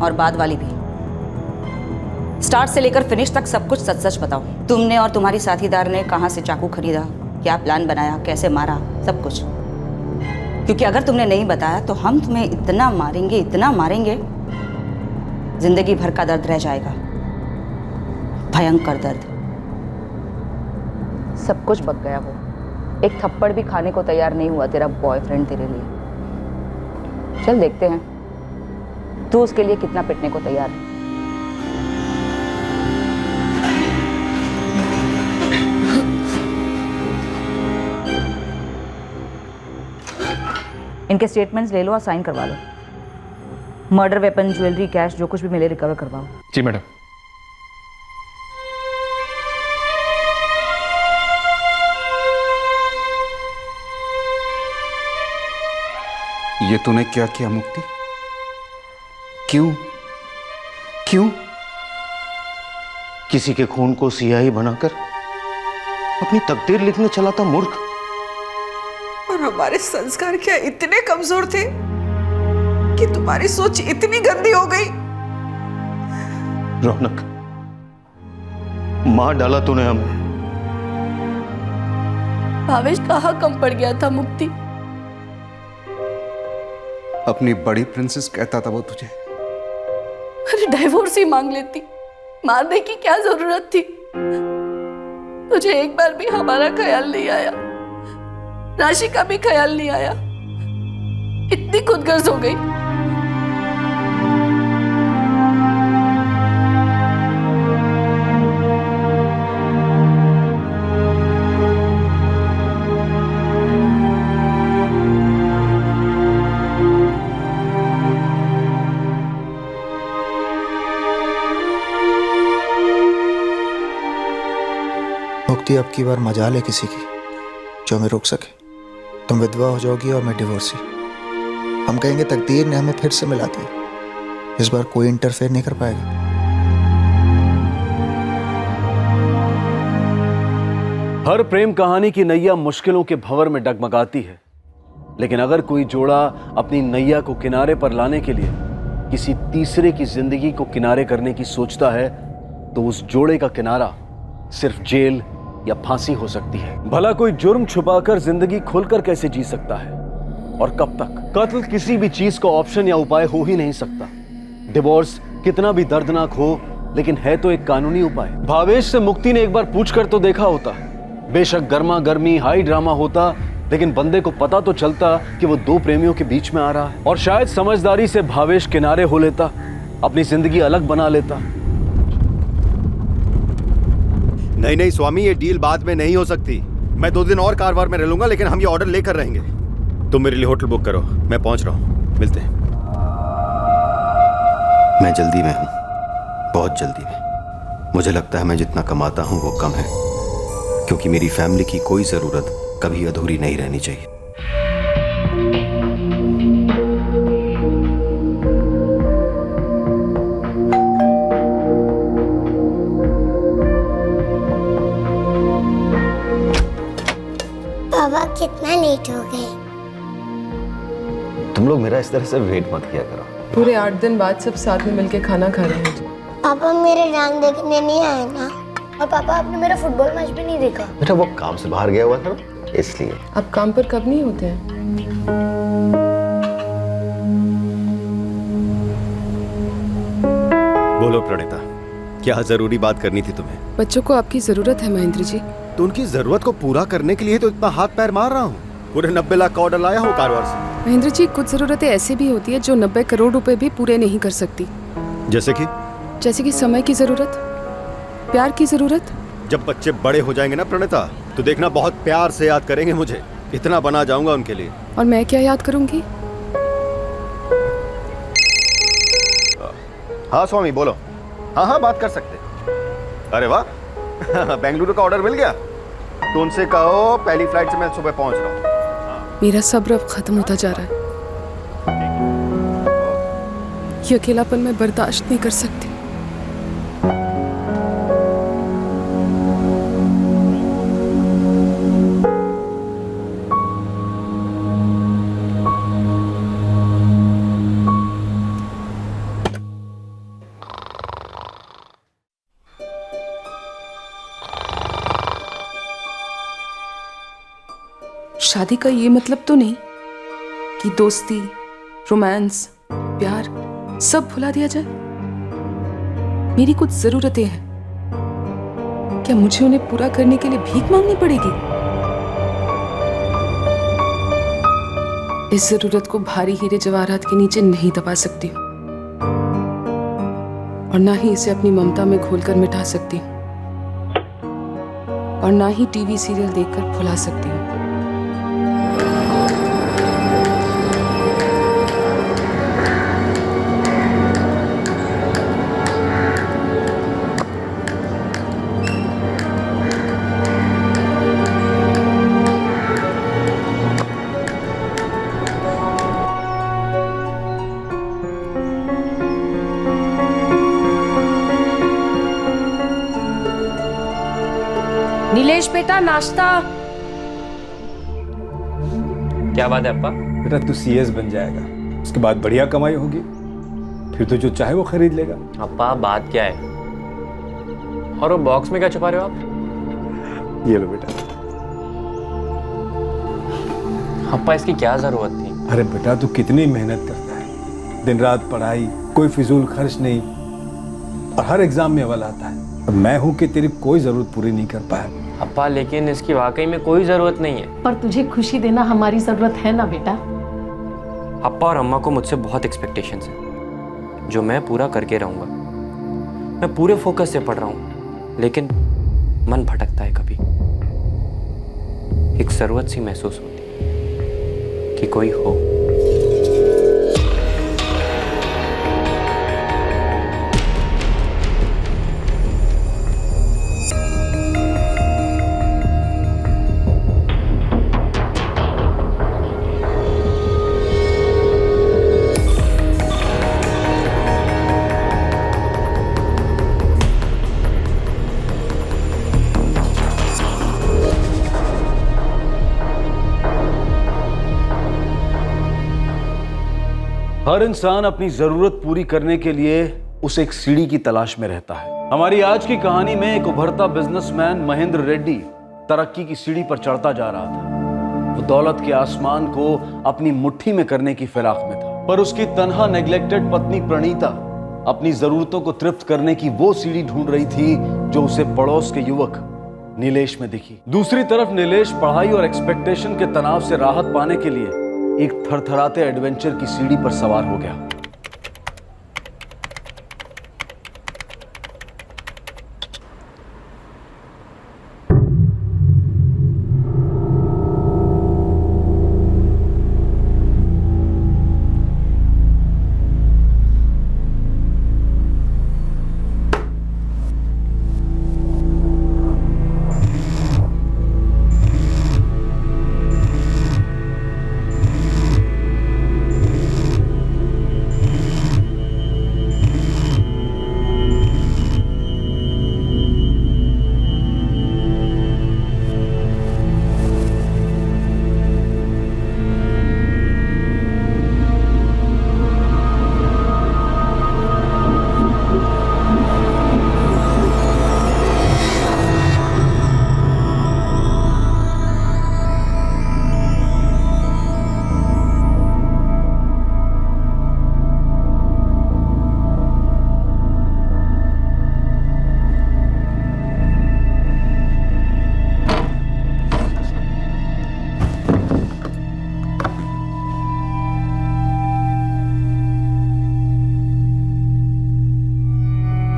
और बाद वाली भी। स्टार्ट से लेकर फिनिश तक सब कुछ सच सच बताओ। तुमने और तुम्हारी साथीदार ने कहाँ से चाकू खरीदा, क्या प्लान बनाया, कैसे मारा, सब कुछ। क्योंकि अगर तुमने नहीं बताया तो हम तुम्हें इतना मारेंगे, जिंदगी भर का दर्द रह जाएगा, भयंकर दर्द। सब कुछ बक गया, वो एक थप्पड़ भी खाने को तैयार नहीं हुआ तेरा बॉयफ्रेंड तेरे लिए। चल देखते हैं तू उसके लिए कितना पिटने को तैयार है। इनके स्टेटमेंट्स ले लो और साइन करवा लो। मर्डर वेपन, ज्वेलरी, कैश जो कुछ भी मिले रिकवर करवाओ। जी मैडम। ये तूने क्या किया मुक्ति? क्यों? किसी के खून को सियाही बनाकर अपनी तकदीर लिखने चला था मूर्ख। और हमारे संस्कार क्या इतने कमजोर थे कि तुम्हारी सोच इतनी गंदी हो गई? रौनक, मार डाला तूने हमें। भावेश कहाँ कम पड़ गया था मुक्ति? अपनी बड़ी प्रिंसेस कहता था वो तुझे। अरे डाइवोर्स ही मांग लेती, मारने की क्या जरूरत थी? तुझे एक बार भी हमारा ख्याल नहीं आया, राशि का भी ख्याल नहीं आया। इतनी खुदगर्ज हो गई। मुक्ति, अब की बार मजाल है किसी की जो हमें रोक सके। तुम विधवा हो जाओगी और मैं डिवोर्सी। हम कहेंगे तकदीर ने हमें फिर से मिला दिया। इस बार कोई इंटरफेयर नहीं कर पाएगा। हर प्रेम कहानी की नैया मुश्किलों के भंवर में डगमगाती है, लेकिन अगर कोई जोड़ा अपनी नैया को किनारे पर लाने के लिए किसी तीसरे की जिंदगी को किनारे करने की सोचता है तो उस जोड़े का किनारा सिर्फ जेल या फांसी हो सकती है। भला कोई जुर्म छुपाकर जिंदगी खुलकर कैसे जी सकता है, और कब तक? कत्ल किसी भी चीज का ऑप्शन या उपाय हो ही नहीं सकता। डिवोर्स कितना भी दर्दनाक हो, लेकिन है तो एक कानूनी उपाय। भावेश से मुक्ति ने एक बार पूछकर तो देखा होता। बेशक गर्मा गर्मी हाई ड्रामा होता, लेकिन बंदे को पता तो चलता कि वो दो प्रेमियों के बीच में आ रहा है। और शायद समझदारी से भावेश किनारे हो लेता, अपनी जिंदगी अलग बना लेता। नहीं स्वामी, ये डील बाद में नहीं हो सकती। मैं 2 दिन और कारवार में रह लूंगा, लेकिन हम ये ऑर्डर लेकर रहेंगे। तुम मेरे लिए होटल बुक करो, मैं पहुंच रहा हूं, मिलते हैं। मैं जल्दी में हूं, बहुत जल्दी में। मुझे लगता है मैं जितना कमाता हूं वो कम है, क्योंकि मेरी फैमिली की कोई जरूरत कभी अधूरी नहीं रहनी चाहिए। पापा कितना लेट हो गए? तुम लोग मेरा इस तरह से वेट मत किया करो। पूरे 8 दिन बाद सब साथ में मिलके खाना खा रहे हैं। पापा मेरे डांस देखने नहीं आए ना, और पापा आपने मेरा फुटबॉल मैच भी नहीं देखा। बेटा वो काम से बाहर गया हुआ था ना, इसलिए। आप काम पर कब नहीं होते हैं? बोलो प्रणीता, क्या जरूरी बात करनी थी तुम्हें? बच्चों को आपकी जरूरत है महेंद्र जी। तो उनकी जरूरत को पूरा करने के लिए तो इतना हाथ पैर मार रहा हूँ। पूरे 90 लाख का ऑर्डर लाया हूँ कारवार से। महेंद्र जी, कुछ ज़रूरतें ऐसी भी होती है जो 90 करोड़ रुपए भी पूरे नहीं कर सकती। जैसे कि समय की ज़रूरत, प्यार की ज़रूरत। जब बच्चे बड़े हो जाएंगे ना प्रणीता, तो देखना बहुत प्यार से याद करेंगे मुझे। इतना बना जाऊंगा उनके लिए। और मैं क्या याद करूंगी? हाँ स्वामी बोलो। हाँ बात कर सकते। अरे वाह बेंगलुरु का ऑर्डर मिल गया। तो उनसे कहो पहली फ्लाइट से मैं सुबह पहुंच रहा हूँ। मेरा सब्र अब खत्म होता जा रहा है। ये अकेलापन मैं बर्दाश्त नहीं कर सकती। शादी का ये मतलब तो नहीं कि दोस्ती, रोमांस, प्यार सब भुला दिया जाए। मेरी कुछ जरूरतें हैं, क्या मुझे उन्हें पूरा करने के लिए भीख मांगनी पड़ेगी? इस जरूरत को भारी हीरे जवाहरात के नीचे नहीं दबा सकती और ना ही इसे अपनी ममता में घोलकर मिटा सकती हूँ और ना ही टीवी सीरियल देखकर भुला सकती हूँ। नीलेश बेटा, नाश्ता। क्या बात है अप्पा? बेटा तू सीएस बन जाएगा, उसके बाद बढ़िया कमाई होगी, फिर तो जो चाहे वो खरीद लेगा। अप्पा बात क्या है? और वो बॉक्स में क्या छुपा रहे हो आप? ये लो बेटा। अप्पा इसकी क्या जरूरत थी? अरे बेटा तू कितनी मेहनत करता है, दिन रात पढ़ाई, कोई फिजूल खर्च नहीं, और हर एग्जाम में अव्वल आता है। अब मैं हूं कि तेरी कोई जरूरत पूरी नहीं कर पाया। अप्पा लेकिन इसकी वाकई में कोई जरूरत नहीं है। पर तुझे खुशी देना हमारी जरूरत है ना बेटा। अप्पा और अम्मा को मुझसे बहुत एक्सपेक्टेशंस हैं जो मैं पूरा करके रहूंगा। मैं पूरे फोकस से पढ़ रहा हूँ लेकिन मन भटकता है कभी। एक जरूरत सी महसूस होती है कि कोई हो। हर इंसान अपनी जरूरत पूरी करने के लिए उस एक सीढ़ी की तलाश में रहता है। हमारी आज की कहानी में एक उभरता बिजनेसमैन महेंद्र रेड्डी तरक्की की सीढ़ी पर चढ़ता जा रहा था। वो दौलत के आसमान को अपनी मुट्ठी में करने की फिराक में था, पर उसकी तन्हा नेग्लेक्टेड पत्नी प्रणीता अपनी जरूरतों को तृप्त करने की वो सीढ़ी ढूंढ रही थी जो उसे पड़ोस के युवक नीलेश में दिखी। दूसरी तरफ नीलेश पढ़ाई और एक्सपेक्टेशन के तनाव से राहत पाने के लिए एक थरथराते एडवेंचर की सीढ़ी पर सवार हो गया।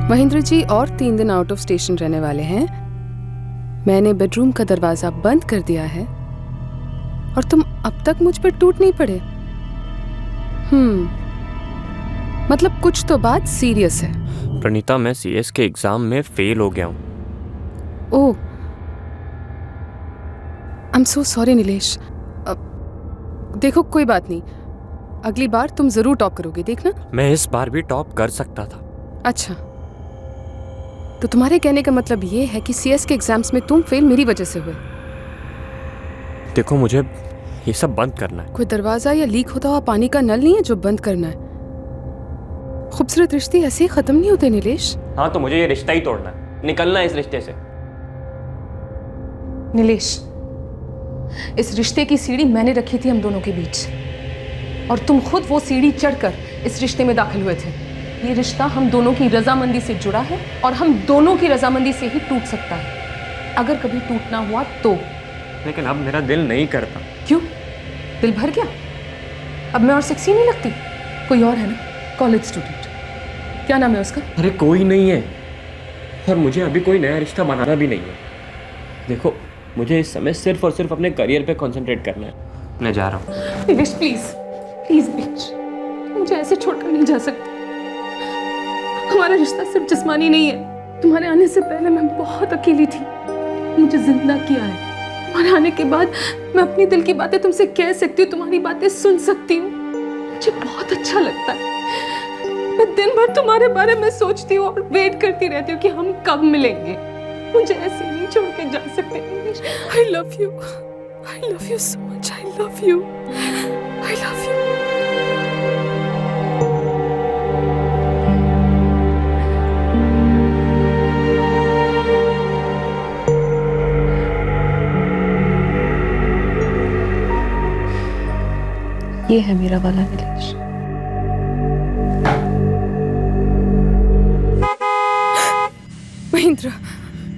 महेंद्र जी और 3 दिन आउट ऑफ स्टेशन रहने वाले हैं। मैंने बेडरूम का दरवाजा बंद कर दिया है और तुम अब तक मुझ पर टूट नहीं पड़े। मतलब कुछ तो बात सीरियस है। प्रणीता, मैं सीएस के एग्जाम में फेल हो गया हूँ। Oh, I am so sorry Nilesh. देखो कोई बात नहीं, अगली बार तुम जरूर टॉप करोगे, देखना। मैं इस बार भी टॉप कर सकता था। अच्छा, तो तुम्हारे कहने का मतलब ये है कि सीएस के एग्जाम्स में तुम फेल मेरी वजह से हुए। देखो, मुझे ये सब बंद करना है। कोई दरवाजा या लीक होता हुआ पानी का नल नहीं है जो बंद करना है। खूबसूरत रिश्ते ऐसे ही खत्म नहीं होते नीलेश। हाँ, तो मुझे ये रिश्ता ही तोड़ना है, निकलना है इस रिश्ते से। नीलेश, इस रिश्ते की सीढ़ी मैंने रखी थी हम दोनों के बीच, और तुम खुद वो सीढ़ी चढ़कर इस रिश्ते में दाखिल हुए थे। ये रिश्ता हम दोनों की रजामंदी से जुड़ा है और हम दोनों की रजामंदी से ही टूट सकता है। अगर कभी टूटना हुआ तो। लेकिन अब मेरा दिल नहीं करता। क्यों? दिल भर गया? अब मैं और सेक्सी नहीं लगती? कोई और है ना, कॉलेज स्टूडेंट, क्या नाम है उसका? अरे कोई नहीं है, और मुझे अभी कोई नया रिश्ता बनाना भी नहीं है। देखो, मुझे इस समय सिर्फ और सिर्फ अपने करियर पे कंसंट्रेट करना है। मैं जा रहा हूँ। प्लीज प्लीज प्लीज बीच, मुझे ऐसे छोड़कर नहीं जा सकती। हमारा रिश्ता सिर्फ जिस्मानी नहीं है। तुम्हारे आने से पहले मैं बहुत अकेली थी, मुझे जिंदा किया है। तुम्हारे आने के बाद मैं अपनी दिल की बातें तुमसे कह सकती हूँ, तुम्हारी बातें सुन सकती हूँ। मुझे बहुत अच्छा लगता है। मैं दिन भर तुम्हारे बारे में सोचती हूँ और वेट करती रहती हूँ कि हम कब मिलेंगे। मुझे ऐसे नहीं छोड़ के जा सकते। I love you. I love you so much. I love you. I love you. ये है मेरा वाला नीलेश। महेंद्र,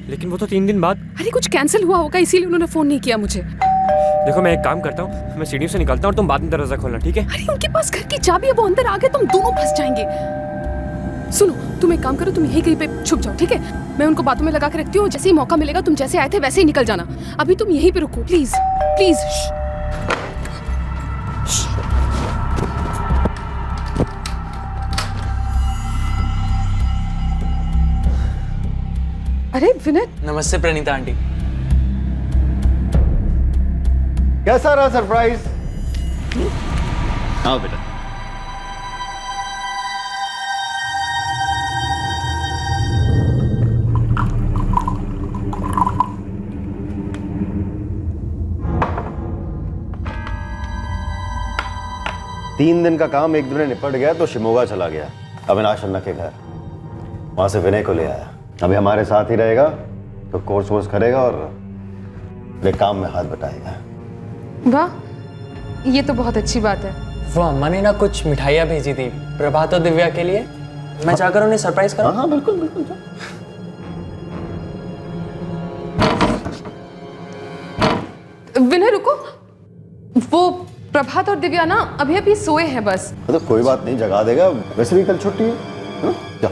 लेकिन वो तो 3 दिन बाद। अरे कुछ कैंसिल हुआ होगा इसीलिए उन्होंने फोन नहीं किया मुझे। देखो, मैं एक काम करता हूँ, मैं सीढ़ियों से निकलता हूँ और तुम बाद में दरवाजा खोलना, ठीक है? अरे उनके पास घर की चाबी है, वो अंदर आ गए, तुम दोनों फंस जाएंगे। सुनो, तुम एक काम करो, तुम यहीं कहीं पे छुप जाओ, ठीक है? मैं उनको बातों में लगा के रखती हूँ, जैसे ही मौका मिलेगा तुम जैसे आए थे वैसे ही निकल जाना। अभी तुम यहीं पे रुको, प्लीज प्लीज। अरे विनय। नमस्ते प्रणीता आंटी। कैसा रहा सरप्राइज? हाँ बेटा। तीन दिन का काम एक दिन में निपट गया तो शिमोगा चला गया अविनाश अन्ना के घर। वहां से विनय को ले आया। अभी हमारे साथ ही रहेगा तो कोर्स वोर्स करेगा और वे काम में हाथ बटाएगा। वाह, ये तो बहुत अच्छी बात है। वो अम्मा ने ना कुछ मिठाइयाँ भेजी थी प्रभात और दिव्या के लिए। मैं जाकर उन्हें सरप्राइज करूं? हाँ बिल्कुल बिल्कुल। विनय रुको, वो प्रभात और दिव्या ना अभी अभी सोए हैं बस। तो कोई बात नहीं, जगा देगा, वैसे भी कल छुट्टी है। जाओ।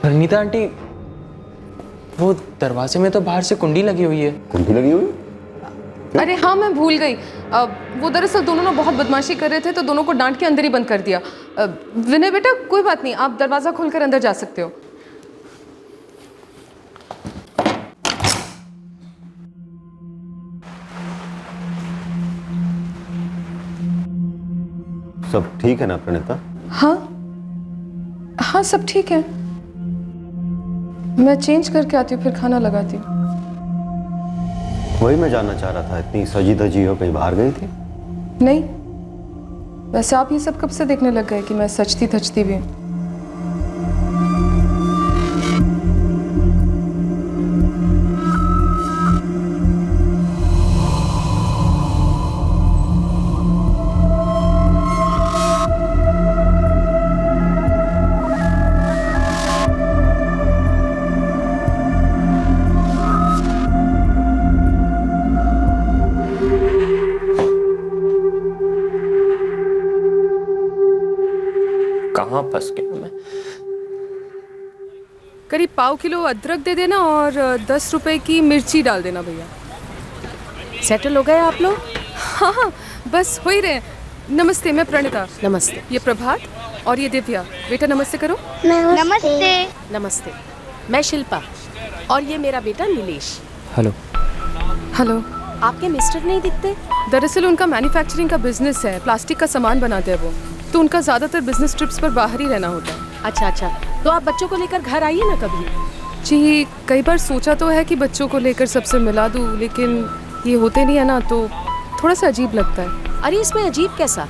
प्रणीता आंटी, वो दरवाजे में तो बाहर से कुंडी लगी हुई है। कुंडी लगी हुई? अरे हाँ, मैं भूल गई। वो दरअसल दोनों ना बहुत बदमाशी कर रहे थे तो दोनों को डांट के अंदर ही बंद कर दिया। विनय बेटा, कोई बात नहीं, आप दरवाजा खोलकर अंदर जा सकते हो। सब ठीक है ना प्रणीता? हाँ हाँ, सब ठीक है। मैं चेंज करके आती हूँ, फिर खाना लगाती हूँ। वही मैं जानना चाह रहा था, इतनी सजी धजी हो कहीं बाहर गई थी? नहीं, वैसे आप ये सब कब से देखने लग गए कि मैं सचती धजती भी हूँ? फंस गया मैं। करीब पाव किलो अदरक दे देना और 10 रुपए की मिर्ची डाल देना भैया। सेटल हो गए आप लोग? हाँ हाँ, बस हो ही रहे हैं। नमस्ते, मैं प्रणिता। नमस्ते। ये प्रभात और ये दिव्या। बेटा नमस्ते करो। नमस्ते। नमस्ते। मैं शिल्पा और ये मेरा बेटा नीलेश। हेलो। हेलो। आपके मिस्टर नहीं दिखते? दरअसल उनका मैन्युफैक्चरिंग का बिजनेस है, प्लास्टिक का सामान बनाते हैं वो, तो उनका ज़्यादातर बिजनेस ट्रिप्स पर बाहर ही रहना होता है। अच्छा अच्छा, तो आप बच्चों को लेकर घर आइए ना कभी। जी कई बार सोचा तो है कि बच्चों को लेकर सबसे मिला दूँ, लेकिन ये होते नहीं है ना, तो थोड़ा सा अजीब लगता है। अरे इसमें अजीब कैसा?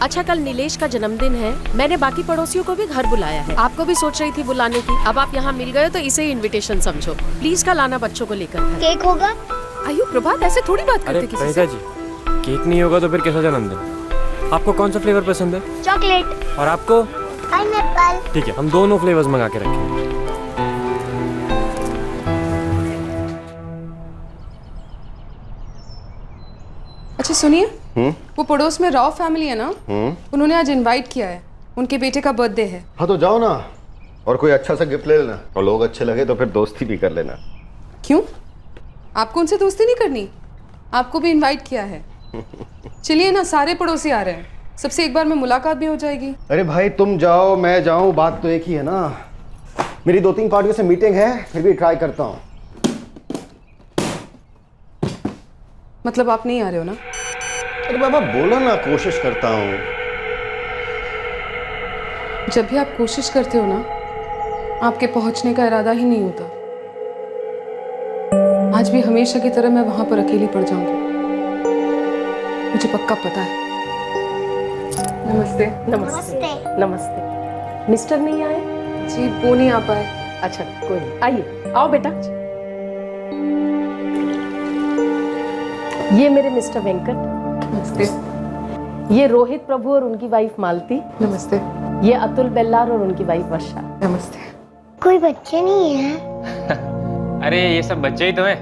अच्छा, कल नीलेश का जन्मदिन है, मैंने बाकी पड़ोसियों को भी घर बुलाया है। आपको भी सोच रही थी बुलाने की, अब आप यहाँ मिल गए तो इसे ही इनविटेशन समझो। प्लीज कल आना बच्चों को लेकर। केक होगा? आयु प्रभात, ऐसे थोड़ी बात करते किसी से। जी, केक नहीं होगा तो फिर कैसा जन्मदिन? आपको कौन सा फ्लेवर पसंद है? चॉकलेट। और आपको? पाइनएप्पल। ठीक है, हम दोनों फ्लेवर्स मंगा के रखेंगे। अच्छा सुनिए, वो पड़ोस में राव फैमिली है ना, उन्होंने आज इनवाइट किया है, उनके बेटे का बर्थडे है। हाँ तो जाओ ना, और कोई अच्छा सा गिफ्ट ले लेना, और लोग अच्छे लगे तो फिर दोस्ती भी कर लेना। क्यों, आपको उनसे दोस्ती नहीं करनी? आपको भी इनवाइट किया है। चलिए ना, सारे पड़ोसी आ रहे हैं, सबसे एक बार में मुलाकात भी हो जाएगी। अरे भाई तुम जाओ मैं जाऊं, बात तो एक ही है ना। मेरी 2-3 पार्टियों से मीटिंग है, फिर भी ट्राई करता हूँ। मतलब आप नहीं आ रहे हो ना? अरे बाबा बोला ना, कोशिश करता हूँ। जब भी आप कोशिश करते हो ना, आपके पहुंचने का इरादा ही नहीं होता। आज भी हमेशा की तरह मैं वहां पर अकेली पड़ जाऊंगी, मुझे पक्का पता है। नमस्ते। नमस्ते। नमस्ते। मिस्टर नहीं आए? जी वो नहीं आ पाए। अच्छा कोई नहीं, आइए, आओ बेटा। ये मेरे मिस्टर वेंकट। नमस्ते। ये रोहित प्रभु और उनकी वाइफ मालती। नमस्ते। ये अतुल बेल्लार और उनकी वाइफ वर्षा। नमस्ते। कोई बच्चे नहीं है? अरे ये सब बच्चे ही तो हैं।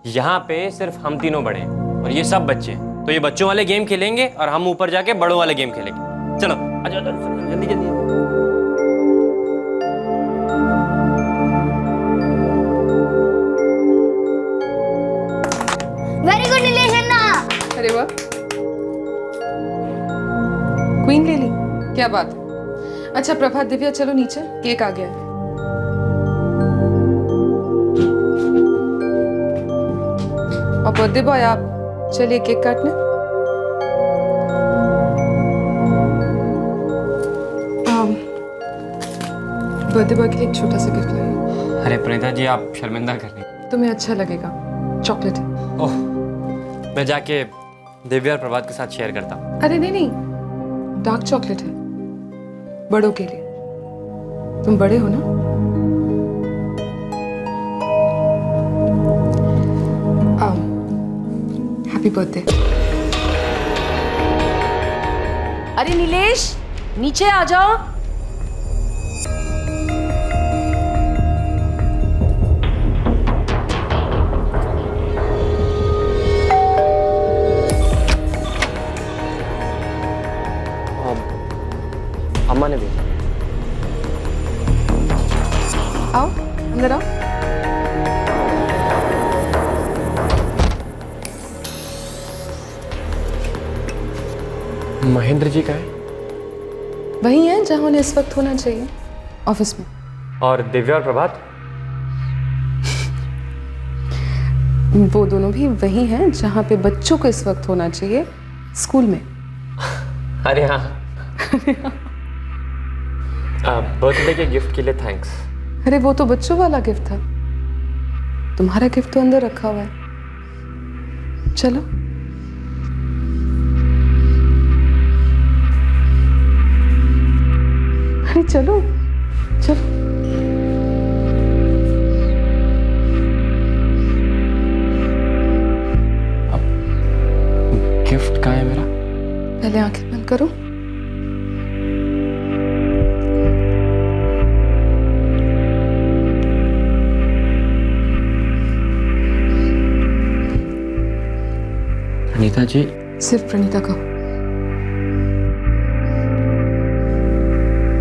यहाँ पे सिर्फ हम तीनों बड़े हैं और ये सब बच्चे हैं, तो ये बच्चों वाले गेम खेलेंगे और हम ऊपर जाके बड़ों वाले गेम खेलेंगे। चलो आ जाओ जल्दी जल्दी। वेरी गुड नीलेश अन्ना। अरे वाह, क्वीन ले ली, क्या बात। अच्छा प्रभात दिव्या चलो नीचे, केक आ गया है। और बर्थडे बॉय आप चलिए केक काटने। बर्थडे बॉय के लिए एक छोटा सा गिफ्ट लाइए। अरे प्रणिता जी आप शर्मिंदा कर रही हैं। तुम्हें अच्छा लगेगा, चॉकलेट है। ओह, मैं जाके दिव्या और प्रभात के साथ शेयर करता हूँ। अरे नहीं नहीं, डार्क चॉकलेट है, बड़ों के लिए। तुम बड़े हो ना? Happy birthday. अरे नीलेश, नीचे आ जाओ। अम्मा ने भेजा। आओ अंदर आओ। महेंद्र जी का है? वही है जहां उन्हें इस वक्त होना चाहिए, ऑफिस में। और दिव्या और प्रभात? वो दोनों भी वही हैं जहां पे बच्चों को इस वक्त होना चाहिए, स्कूल में। अरे हाँ। बर्थडे के गिफ्ट के लिए थैंक्स। अरे वो तो बच्चों वाला गिफ्ट था, तुम्हारा गिफ्ट तो अंदर रखा हुआ है। चलो अरे चलो चलो। गिफ्ट कहाँ है मेरा? पहले आंखें बंद करो। प्रणीता जी। सिर्फ प्रणीता कहो।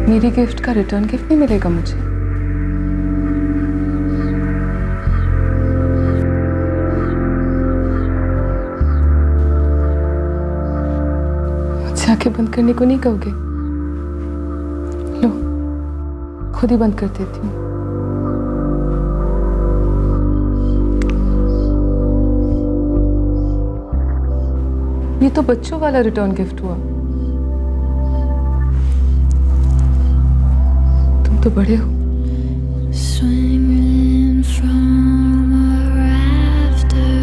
मेरी गिफ्ट का रिटर्न गिफ्ट नहीं मिलेगा मुझे? मुझसे आंखें बंद करने को नहीं कहोगे? लो, खुद ही बंद कर देती हूँ। ये तो बच्चों वाला रिटर्न गिफ्ट हुआ। तुम तो बड़े हो। Swinging from a rafter,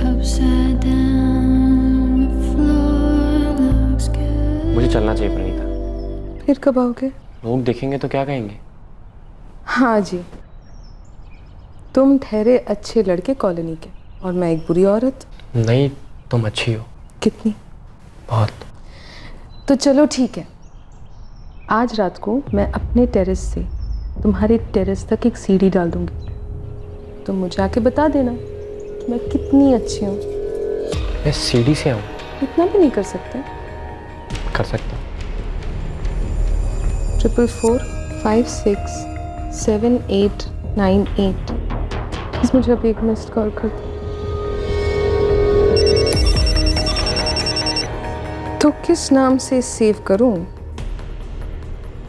upside down, the floor looks good. मुझे चलना चाहिए प्रणीता। फिर कब आओगे? लोग देखेंगे तो क्या कहेंगे? हाँ जी, तुम ठहरे अच्छे लड़के कॉलोनी के और मैं एक बुरी औरत। नहीं, तुम अच्छी हो। कितनी? बहुत। तो चलो ठीक है, आज रात को मैं अपने टेरेस से तुम्हारे टेरेस तक एक सीढ़ी डाल दूंगी। तुम मुझे आके बता देना कि मैं कितनी अच्छी हूँ। मैं सीढ़ी से आऊँ? इतना भी नहीं कर सकते? कर सकता हूँ। 44567898। प्लीज मुझे अभी एक मिस्ड कॉल कर दो। तो किस नाम से सेव करूं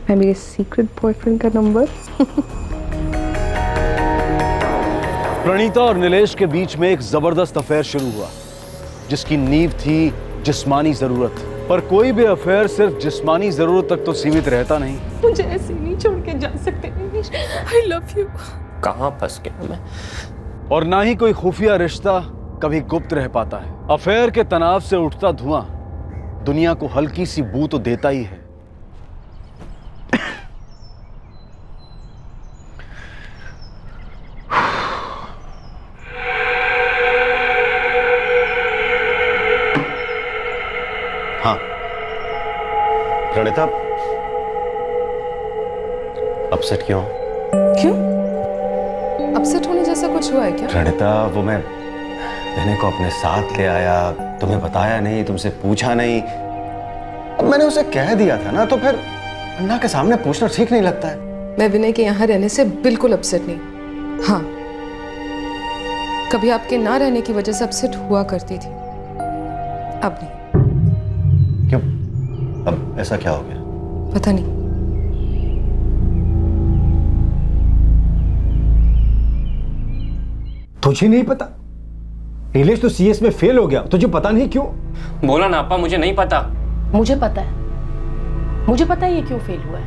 मैं मेरे सीक्रेट बॉयफ्रेंड का नंबर? प्रणीता और नीलेश के बीच में एक जबरदस्त अफेयर शुरू हुआ, जिसकी नींव थी जिस्मानी जरूरत। पर कोई भी अफेयर सिर्फ जिस्मानी जरूरत तक तो सीमित रहता नहीं। मुझे ऐसे नहीं छोड़ के जा सकते नीलेश। I love you. कहाँ फंस गया मैं? और ना ही कोई खुफिया रिश्ता कभी गुप्त रह पाता है। अफेयर के तनाव से उठता धुआं दुनिया को हल्की सी बू तो देता ही है। हाँ प्रणीता, अपसेट क्यों? क्यों? अपसेट होने जैसा कुछ हुआ है क्या? प्रणीता, वो मैं विनय को अपने साथ ले आया, तुम्हें बताया नहीं, तुमसे पूछा नहीं। अब मैंने उसे कह दिया था ना, तो फिर अन्ना के सामने पूछना ठीक नहीं लगता है। मैं विनय के यहाँ रहने से बिल्कुल अपसेट नहीं। हाँ, कभी आपके ना रहने की वजह से अपसेट हुआ करती थी, अब नहीं। क्यों? अब ऐसा क्या हो गया? पता नहीं। तुझे नहीं पता? नीलेश तो सीएस में फेल हो गया, तुझे पता नहीं क्यों? बोला ना अपा, मुझे नहीं पता। मुझे पता है, मुझे पता है ये क्यों फेल हुआ है।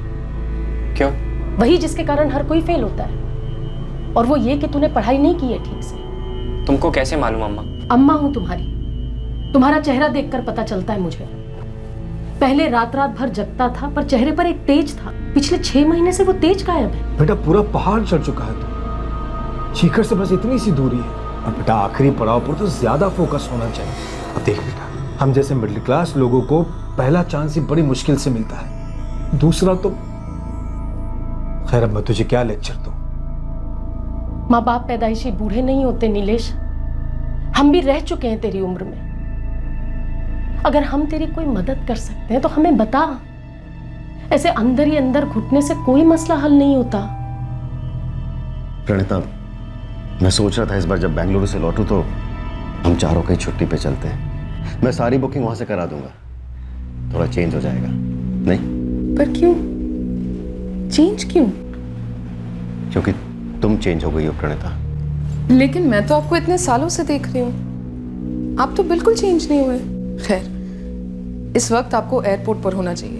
क्यों? वही जिसके कारण हर कोई फेल होता है, और वो ये कि तूने पढ़ाई नहीं की है ठीक से। तुमको कैसे मालूम अम्मा? अम्मा हूं तुम्हारी, तुम्हारा चेहरा देखकर पता चलता है मुझे। पहले रात रात भर जगता था, पर चेहरे पर एक तेज था। पिछले 6 महीने से वो तेज गायब है। बेटा पूरा पहाड़ चढ़ चुका है तू, शिखर से बस इतनी सी दूरी है। अब बेटा आखिरी पड़ाव पर तो ज्यादा फोकस होना चाहिए। अब देख बेटा, हम जैसे मिडिल क्लास लोगों को पहला चांस ही बड़ी मुश्किल से मिलता है, दूसरा तो खैर। अब मैं तुझे क्या लेक्चर दूं? माँ बाप पैदाइशी बूढ़े नहीं होते नीलेश, हम भी रह चुके हैं तेरी उम्र में। अगर हम तेरी कोई मदद कर सकते हैं तो हमें बता। ऐसे अंदर ही अंदर घुटने से कोई मसला हल नहीं होता। प्रणीता, मैं सोच रहा था इस बार जब बेंगलुरु से लौटूं तो हम चारों कहीं छुट्टी पे चलते हैं। मैं सारी बुकिंग वहां से करा दूंगा, थोड़ा चेंज हो जाएगा। नहीं? पर क्यों चेंज? क्यों? क्योंकि तुम चेंज हो गई हो प्रणीता। लेकिन मैं तो आपको इतने सालों से देख रही हूँ, आप तो बिल्कुल चेंज नहीं हुए। खैर, इस वक्त आपको एयरपोर्ट पर होना चाहिए।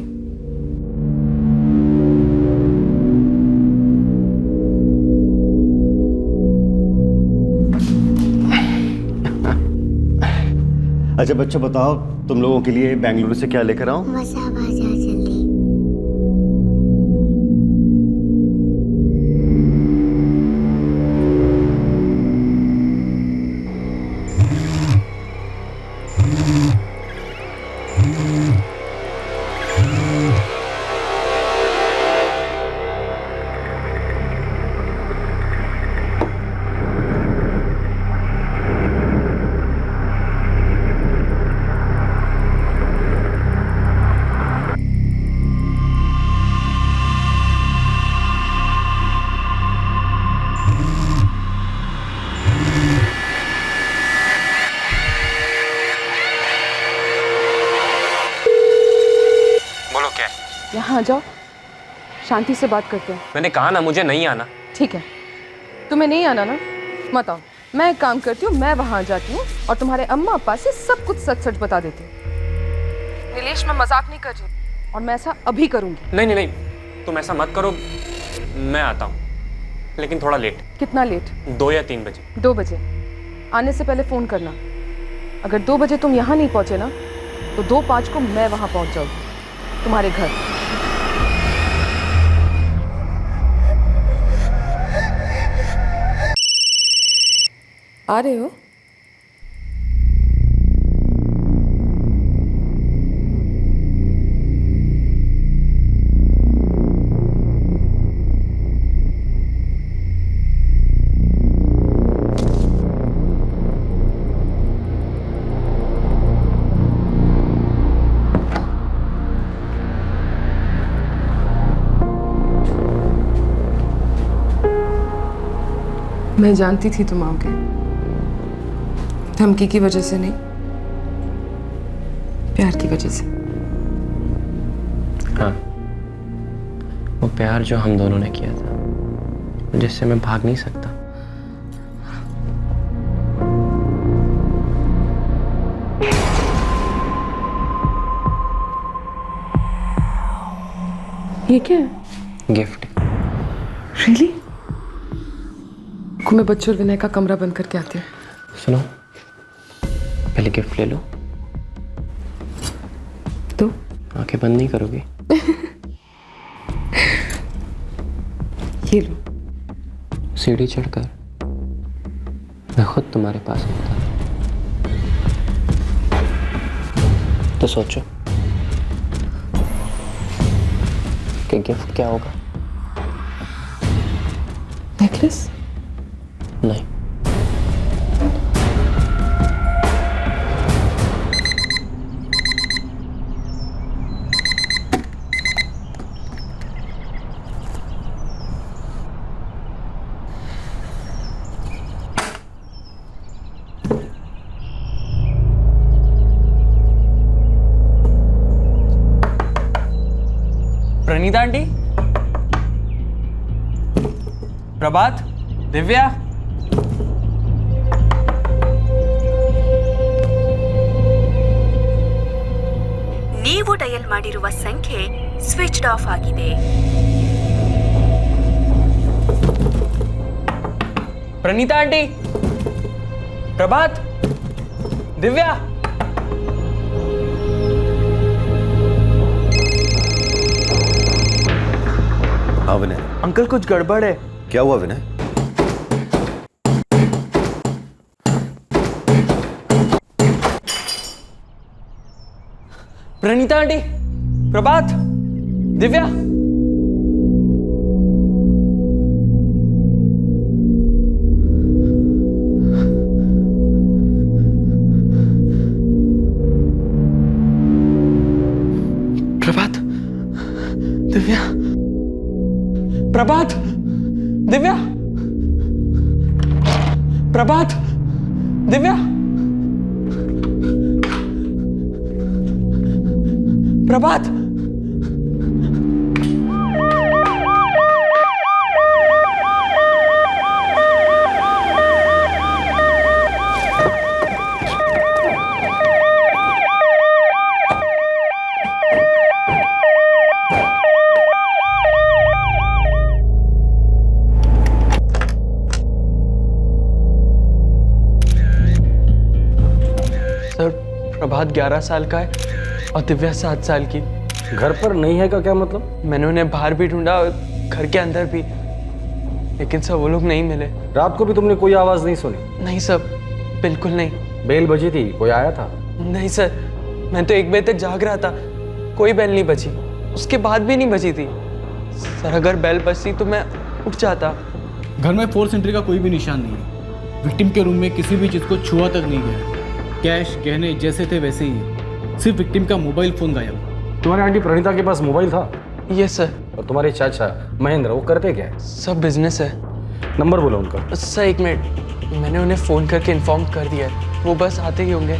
अच्छा बच्चों, बताओ तुम लोगों के लिए बेंगलुरु से क्या लेकर आऊं? मसा बाजा जल्दी। वहाँ जाओ, शांति से बात करते हैं। मैंने कहा ना मुझे नहीं आना। ठीक है, तुम्हें नहीं आना ना, मत आओ। मैं एक काम करती हूँ, मैं वहाँ जाती हूँ और तुम्हारे अम्मा अप्पा से सब कुछ सच सच बता देती हूँ। नीलेश, मैं मजाक नहीं कर रही और मैं ऐसा अभी करूँगी। नहीं नहीं नहीं, तुम ऐसा मत करो, मैं आता हूँ, लेकिन थोड़ा लेट। कितना लेट? 2 या 3 बजे। 2 बजे आने से पहले फ़ोन करना। अगर 2 बजे तुम यहाँ नहीं पहुँचे ना, तो 2:05 को मैं वहाँ पहुँच जाऊँगी तुम्हारे घर। आ रहे हो? मैं जानती थी तुम आओगे, धमकी की वजह से नहीं, प्यार की वजह से। हाँ, वो प्यार जो हम दोनों ने किया था, जिससे मैं भाग नहीं सकता। ये क्या है? गिफ्ट। रियली? मैं बच्चों और विनय का कमरा बंद करके आती हूँ। सुनो, पहले गिफ्ट ले लो। तो आंखें बंद नहीं करोगी? ये लो। सीढ़ी चढ़कर मैं खुद तुम्हारे पास आता। तो सोचो कि गिफ्ट क्या होगा? नेकलेस? नहीं। प्रणीता आंटी, प्रभात, दिव्या, ನೀವು ಡಯಲ್ ಮಾಡಿರುವ ಸಂಖ್ಯೆ ಸ್ವಿಚ್ಡ್ ಆಫ್ ಆಗಿದೆ. प्रणीता आंटी, प्रभात, दिव्या। हाँ विनय। अंकल कुछ गड़बड़ है। क्या हुआ विनय? प्रणीता आंटी, प्रभात, दिव्या। प्रभात, दिव्या, प्रभात, दिव्या, प्रभात, दिव्या, प्रभात। सर, प्रभात 11 साल का है और दिव्या 7 साल की। घर पर नहीं है का क्या मतलब? मैंने उन्हें बाहर भी ढूंढा और घर के अंदर भी, लेकिन सर वो लोग नहीं मिले। रात को भी तुमने कोई आवाज नहीं सुनी? नहीं सर, बिल्कुल नहीं। बेल बजी थी, कोई आया था? नहीं सर, मैं तो 1 बजे तक जाग रहा था, कोई बेल नहीं बजी, उसके बाद भी नहीं बजी थी। सर अगर बेल बजती तो मैं उठ जाता। घर में फोर्स एंट्री का कोई भी निशान नहीं है। विक्टिम के रूम में किसी भी चीज़ को छुआ तक नहीं गया। कैश गहने जैसे थे वैसे ही है, सिर्फ विक्टिम का मोबाइल फ़ोन गायब। तुम्हारी आंटी प्रणीता के पास मोबाइल था? Yes sir. और तुम्हारे चाचा महेंद्र, वो करते क्या है? सब बिजनेस है। नंबर बोलो उनका। सर 1 मिनट, मैंने उन्हें फ़ोन करके इन्फॉर्म कर दिया है, वो बस आते ही होंगे।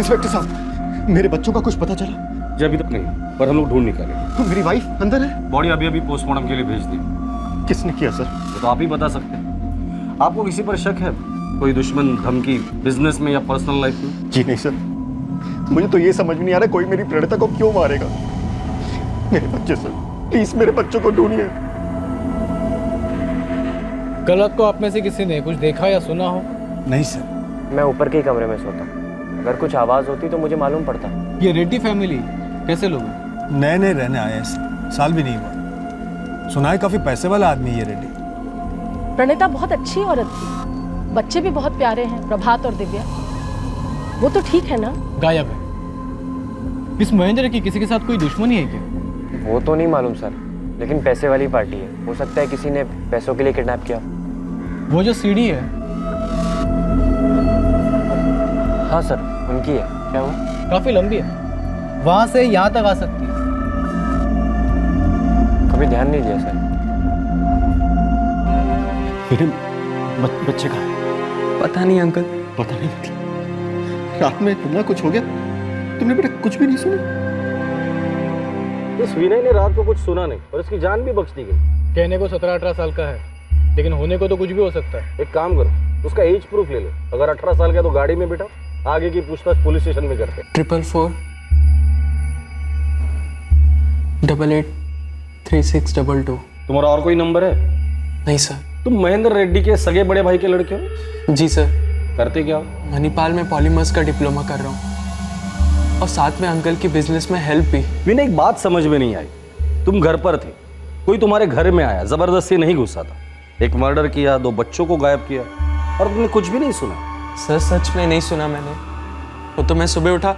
इंस्पेक्टर साहब, मेरे बच्चों का कुछ पता चला? जी अभी तक नहीं, पर हम लोग ढूंढ निकाले। मेरी वाइफ अंदर है? बॉडी अभी अभी पोस्टमार्टम के लिए भेज दी। किसने किया सर? तो आप ही बता सकते हैं। आपको किसी पर शक है? कोई दुश्मन, धमकी, बिजनेस में या पर्सनल लाइफ में? जी नहीं सर, मुझे तो ये समझ में नहीं आ रहा कोई मेरी प्रणिता को क्यों मारेगा। मेरे बच्चे सर, प्लीज मेरे बच्चों को ढूंढिए। कल रात को आप में से किसी ने कुछ देखा या सुना हो? नहीं सर, मैं ऊपर के ही कमरे में सोता। अगर कुछ आवाज होती तो मुझे मालूम पड़ता। ये रेड्डी फैमिली कैसे लोग हैं? नए नए रहने आए हैं सर, साल भी नहीं हुआ। सुना है काफी पैसे वाला आदमी ये रेड्डी। प्रणिता बहुत अच्छी औरत थी, बच्चे भी बहुत प्यारे हैं, प्रभात और दिव्या। वो तो ठीक है ना? गायब है। इस महेंद्र की किसी के साथ कोई दुश्मनी है क्या? वो तो नहीं मालूम सर, लेकिन पैसे वाली पार्टी है। हो सकता है किसी ने पैसों के लिए किडनैप किया। वो जो सीढ़ी है? हाँ सर, उनकी है। क्या हुआ? काफी लंबी है, वहां से यहाँ तक आ सकती है। कभी ध्यान नहीं दिया सर। मेरे बच्चे का पता नहीं अंकल। पता नहीं मतलब रात में इतना कुछ हो गया, तुमने बेटा कुछ भी नहीं सुना? इस विनय ने रात को कुछ सुना नहीं और इसकी जान भी बख्श दी गई। कहने को 17-18 साल का है, लेकिन होने को तो कुछ भी हो सकता है। एक काम करो, उसका एज प्रूफ ले लो। अगर 18 साल का तो गाड़ी में बिठा, आगे की पूछताछ पुलिस स्टेशन में करते। 444 88 3622। तुम्हारा और कोई नंबर है? नहीं सर। तुम महेंद्र रेड्डी के सगे बड़े भाई के लड़के हो? जी सर। करते क्या हो? मणिपाल में पॉलीमर्स का डिप्लोमा कर रहा हूँ और साथ में अंकल की बिजनेस में हेल्प भी। विनय, एक बात समझ में नहीं आई। तुम घर पर थे, कोई तुम्हारे घर में आया, जबरदस्ती नहीं घुसा था, एक मर्डर किया, 2 बच्चों को गायब किया और तुमने कुछ भी नहीं सुना? सर सच में नहीं सुना मैंने। वो तो मैं सुबह उठा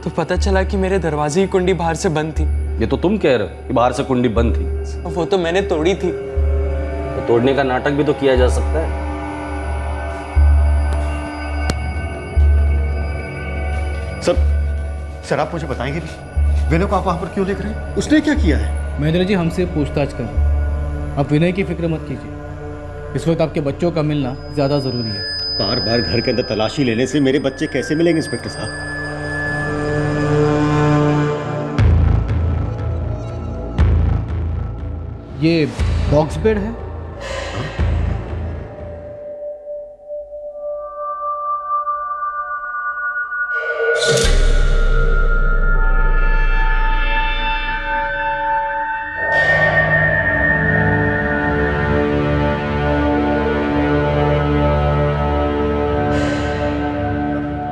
तो पता चला कि मेरे दरवाजे की कुंडी बाहर से बंद थी। ये तो तुम कह रहे हो कि बाहर से कुंडी बंद थी। वो तो मैंने तोड़ी थी। तो तोड़ने का नाटक भी तो किया जा सकता है। सर आप मुझे बताएंगे भी, विनय को आप वहां पर क्यों लेकर रहे हैं? उसने क्या किया है? महेंद्र जी हमसे पूछताछ कर रहे हैं, आप विनय की फिक्र मत कीजिए। इस वक्त आपके बच्चों का मिलना ज्यादा जरूरी है। बार बार घर के अंदर तलाशी लेने से मेरे बच्चे कैसे मिलेंगे इंस्पेक्टर साहब? ये बॉक्स बेड है?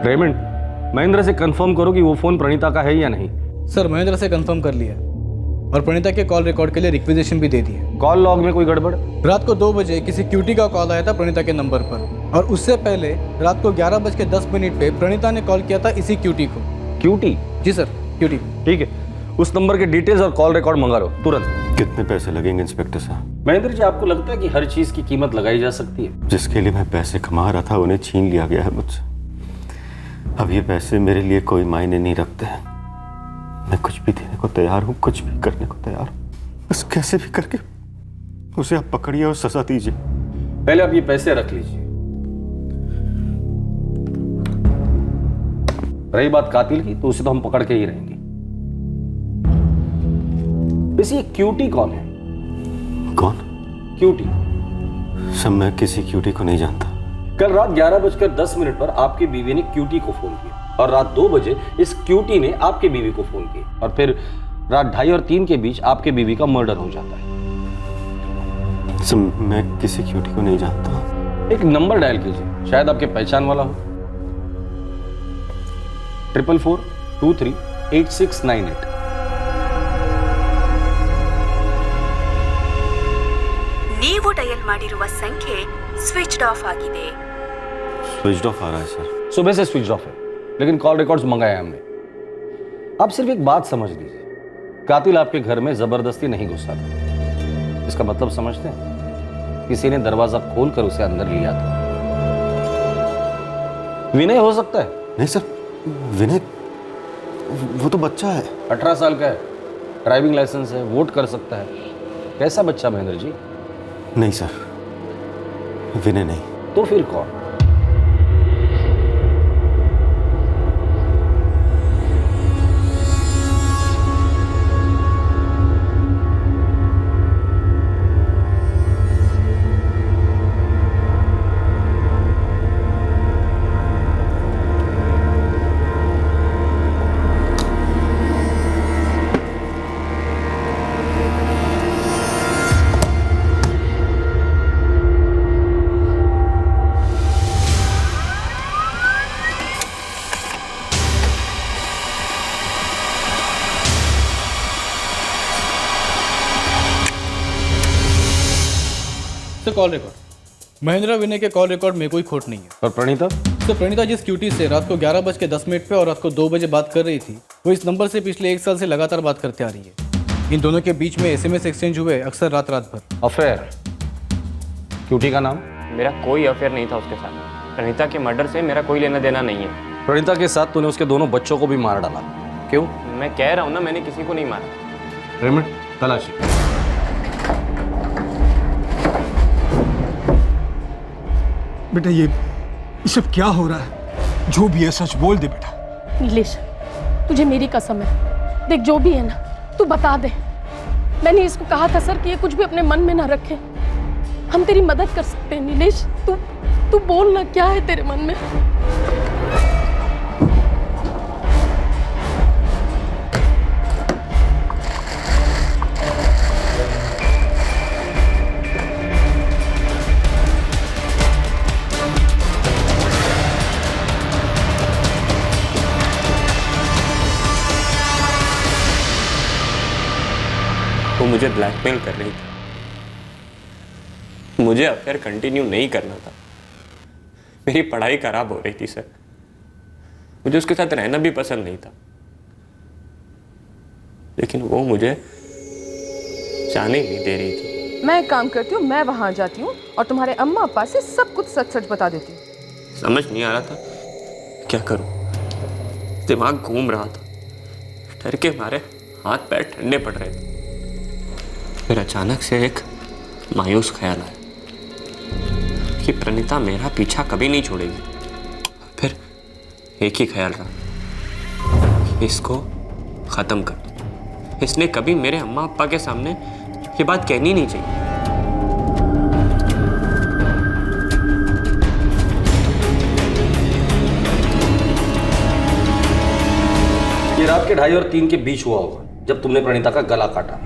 रेमंड, महेंद्र से कंफर्म करो कि वो फोन प्रणीता का है या नहीं। सर महेंद्र से कंफर्म कर लिया और प्रणीता के कॉल रिकॉर्ड के लिए रिक्विजिशन भी दे दी है। कॉल लॉग में कोई गड़बड़? रात को 2 बजे किसी क्यूटी का कॉल आया था प्रणीता के नंबर पर, और उससे पहले रात को 11:10 पे प्रणीता ने कॉल किया था इसी क्यूटी को। क्यूटी? जी सर, क्यूटी। ठीक है, उस नंबर के डिटेल्स और कॉल रिकॉर्ड मंगा लो तुरंत। कितने पैसे लगेंगे इंस्पेक्टर साहब? महेंद्र जी, आपको लगता है कि हर चीज की कीमत लगाई जा सकती है? जिसके लिए मैं पैसे कमा रहा था उन्हें छीन लिया गया है मुझसे। अब ये पैसे मेरे लिए कोई मायने नहीं रखते हैं। मैं कुछ भी देने को तैयार हूँ, कुछ भी करने को तैयार हूँ, बस कैसे भी करके उसे आप पकड़िए और सजा दीजिए। पहले आप ये पैसे रख लीजिए। रही बात कातिल की, तो उसे तो हम पकड़ के ही रहेंगे। वैसे ये क्यूटी कौन है? कौन? क्यूटी। सब मैं किसी क्यूटी को नहीं जानता। कल रात 11:10 पर आपकी बीवी ने क्यूटी को फोन किया और रात 2 बजे इस क्यूटी ने आपके बीवी को फोन किया और फिर रात 2:30 और 3 के बीच आपके बीवी का मर्डर हो जाता है। सब मैं किसी क्यूटी को नहीं जानता। एक नंबर डायल कीजिए, शायद आपके पहचान वाला हो। 444-23-8698। ನೀವು ಡಯಲ್ ಮಾಡಿರುವ ಸಂಖ್ಯೆ ಸ್ವಿಚ್ಡ್ ಆಫ್ ಆಗಿದೆ। स्विच ऑफ आ रहा है सर। सुबह से स्विच ऑफ है, लेकिन कॉल रिकॉर्ड्स मंगाए हमने। आप सिर्फ एक बात समझ लीजिए, कातिल आपके घर में जबरदस्ती नहीं घुसा था। इसका मतलब समझते हैं? किसी ने दरवाजा खोलकर उसे अंदर लिया था। विनय हो सकता है? नहीं सर, विनय वो तो बच्चा है। 18 साल का है, ड्राइविंग लाइसेंस है, वोट कर सकता है। कैसा बच्चा महेंद्र जी? नहीं सर, विनय नहीं। तो फिर कौन? सर कॉल रिकॉर्ड महेंद्र विनय के कॉल रिकॉर्ड में कोई खोट नहीं है। और प्रणीता? सर प्रणीता जिस क्यूटी से रात को 11:10 पे और रात को 2 बजे बात कर रही थी, वो इस नंबर से पिछले 1 साल से लगातार बात करते आ रही है। इन दोनों के बीच में SMS एक्सचेंज हुए अक्सर रात भर। अफेयर? क्यूटी का नाम? मेरा कोई अफेयर नहीं था उसके साथ। प्रणीता के मर्डर से मेरा कोई लेना देना नहीं है। प्रणीता के साथ तूने उसके दोनों बच्चों को भी मार डाला, क्यों? मैं कह रहा हूँ ना, मैंने किसी को नहीं मारा। रेमंड, तलाशी। बेटा ये सब क्या हो रहा है? जो भी है सच बोल दे बेटा। नीलेश, तुझे मेरी कसम है, देख जो भी है ना तू बता दे। मैंने इसको कहा था सर कि ये कुछ भी अपने मन में ना रखे, हम तेरी मदद कर सकते हैं। नीलेश तू बोल ना, क्या है तेरे मन में? वो मुझे ब्लैकमेल कर रही थी। मुझे अफेयर कंटिन्यू नहीं करना था। मेरी पढ़ाई खराब हो रही थी सर। मुझे उसके साथ रहना भी पसंद नहीं था, लेकिन वो मुझे जाने नहीं दे रही थी। मैं एक काम करती हूँ, मैं वहां जाती हूँ और तुम्हारे अम्मा अप्पा से सब कुछ सच सच बता देती हूँ। समझ नहीं आ रहा था क्या करूं। दिमाग घूम रहा था, डर के मारे हाथ पैर ठंडे पड़ रहे थे। फिर अचानक से एक मायूस ख्याल आया कि प्रणीता मेरा पीछा कभी नहीं छोड़ेगी। फिर एक ही ख्याल रहा कि इसको ख़त्म कर दूं। इसने कभी मेरे अम्मा अप्पा के सामने ये बात कहनी नहीं चाहिए। ये रात के 2:30 और 3 के बीच हुआ होगा जब तुमने प्रणीता का गला काटा।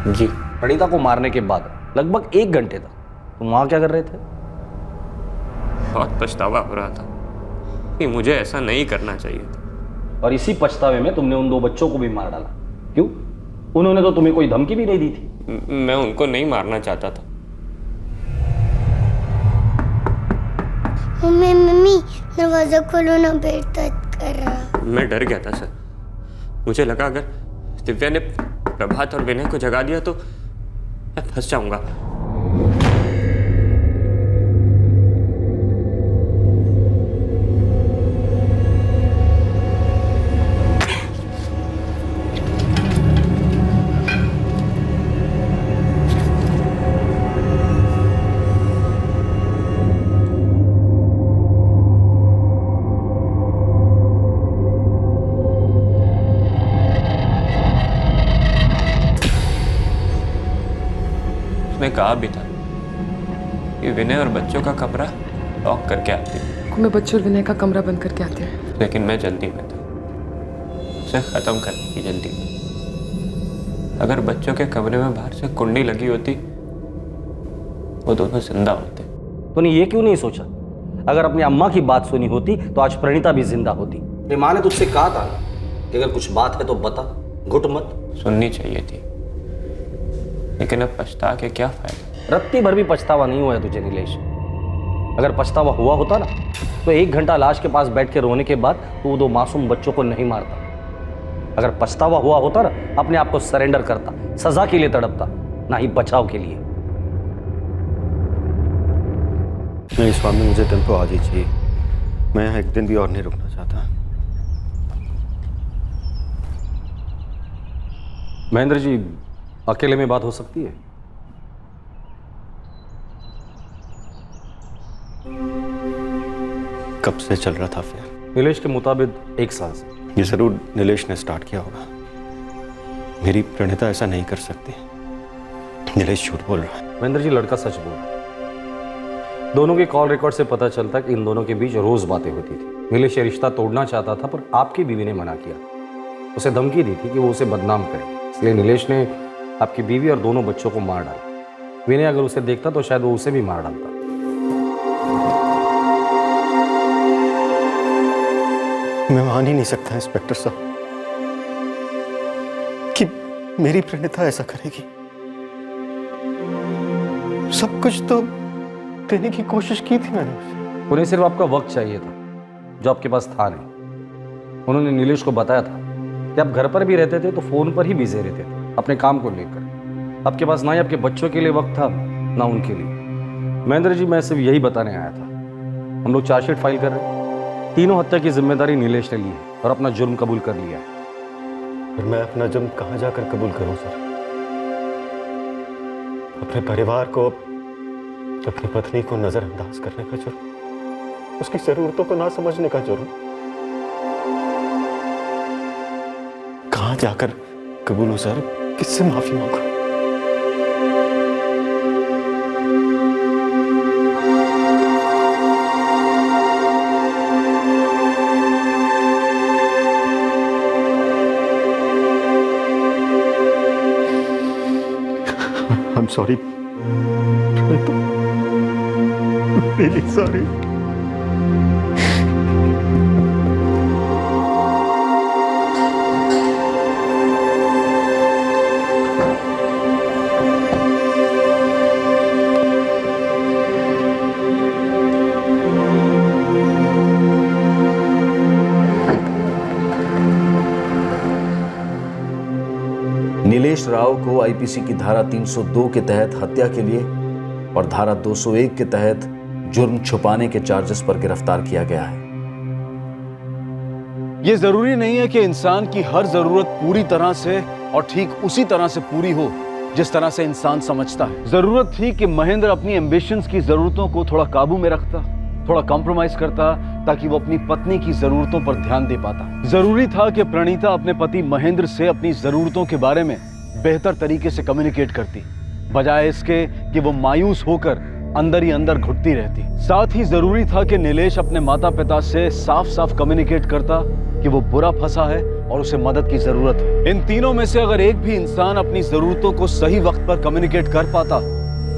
जी। प्रणीता को मारने के बाद लगभग 1 घंटे तक तुम वहां क्या कर रहे थे? बहुत पछतावा हो रहा था कि मुझे ऐसा नहीं करना चाहिए था। और इसी पछतावे में तुमने उन 2 बच्चों को भी मार डाला। क्यों? उन्होंने तो तुम्हें कोई धमकी भी नहीं दी थी। मैं उनको नहीं मारना चाहता था। मम्मी दरवाजा खोलो ना, पेट दर्द कर रहा। मैं डर गया था सर। मुझे लगा अगर दिव्या ने प्रभात और विनय को जगा दिया तो मैं फंस जाऊंगा। उसने कहा भी था कि विनय और बच्चों का कमरा लॉक करके आती है। मैं बच्चों और विनय का कमरा बंद करके आते हैं। लेकिन मैं जल्दी में था, उसे खत्म करने की जल्दी में। अगर बच्चों के कमरे में बाहर से कुंडी लगी होती वो दोनों जिंदा होते। तूने ये क्यों नहीं सोचा अगर अपनी अम्मा की बात सुनी होती तो आज प्रणीता भी जिंदा होती? तेरी माँ ने तुझसे कहा था कि अगर कुछ बात है तो बता, घुट मत। सुननी चाहिए थी, लेकिन अब पछता के क्या फायदा। रत्ती भर भी पछतावा नहीं हुआ है तुझे नीलेश। अगर पछतावा हुआ होता ना तो 1 घंटा लाश के पास बैठ के रोने के बाद तो वो 2 मासूम बच्चों को नहीं मारता। अगर पछतावा हुआ होता ना अपने आप को सरेंडर करता, सजा के लिए तड़पता, ना ही बचाव के लिए। नहीं स्वामी, मुझे टेम्पो आज ही चाहिए। मैं यहाँ 1 दिन भी और नहीं रुकना चाहता। महेंद्र जी, अकेले में बात हो सकती है? कब से चल रहा था फिर? नीलेश के मुताबिक 1 साल से। ये जरूर नीलेश ने स्टार्ट किया होगा। मेरी प्रणीता ऐसा नहीं कर सकती। नीलेश झूठ बोल रहा है। महेंद्र जी, लड़का सच बोल रहा है। दोनों के कॉल रिकॉर्ड से पता चलता कि इन दोनों के बीच रोज बातें होती थी। नीलेश ये रिश्ता तोड़ना चाहता था, पर आपकी बीवी ने मना किया। उसे धमकी दी थी कि वो उसे बदनाम करे, इसलिए नीलेश ने आपकी बीवी और दोनों बच्चों को मार डाला। विनय अगर उसे देखता तो शायद वो उसे भी मार डालता। मैं मान ही नहीं सकता इंस्पेक्टर साहब कि मेरी प्रणीता ऐसा करेगी। सब कुछ तो देने की कोशिश की थी मैंने। उन्हें सिर्फ आपका वक्त चाहिए था जो आपके पास था नहीं। उन्होंने नीलेश को बताया था कि आप घर पर भी रहते थे तो फोन पर ही बिजी रहते थे अपने काम को लेकर। आपके पास ना ही आपके बच्चों के लिए वक्त था ना उनके लिए। महेंद्र जी, मैं सिर्फ यही बताने आया था, हम लोग चार्जशीट फाइल कर रहे हैं। तीनों हत्या की जिम्मेदारी नीलेश ने ली है और अपना जुर्म कबूल कर लिया है। फिर मैं अपना जुर्म कहाँ जाकर कबूल करूं सर? अपने परिवार को, अपनी पत्नी को नजरअंदाज करने का जुर्म, उसकी जरूरतों को ना समझने का जुर्म, कहाँ जाकर कबूलूं सर? किससे माफी मांगूं? I'm sorry. Really sorry. Nilesh Rao को आईपीसी की धारा 302 के तहत हत्या के लिए और धारा 201 के तहत जुर्म छुपाने के चार्जेस पर गिरफ्तार किया गया है। यह जरूरी नहीं है कि इंसान की हर जरूरत पूरी तरह से और ठीक उसी तरह से पूरी हो जिस तरह से इंसान समझता है। जरूरत थी कि महेंद्र अपनी एम्बिशंस की जरूरतों को थोड़ा काबू में रखता, थोड़ा कॉम्प्रोमाइज करता, ताकि वो अपनी पत्नी की जरूरतों पर ध्यान दे पाता। जरूरी था कि प्रणीता अपने पति महेंद्र से अपनी जरूरतों के बारे में बेहतर तरीके से कम्युनिकेट करती, बजाय इसके कि वो मायूस होकर अंदर ही अंदर घुटती रहती। साथ ही जरूरी था कि नीलेश अपने माता पिता से साफ साफ कम्युनिकेट करता कि वो बुरा फंसा है और उसे मदद की जरूरत है। इन तीनों में से अगर एक भी इंसान अपनी जरूरतों को सही वक्त पर कम्युनिकेट कर पाता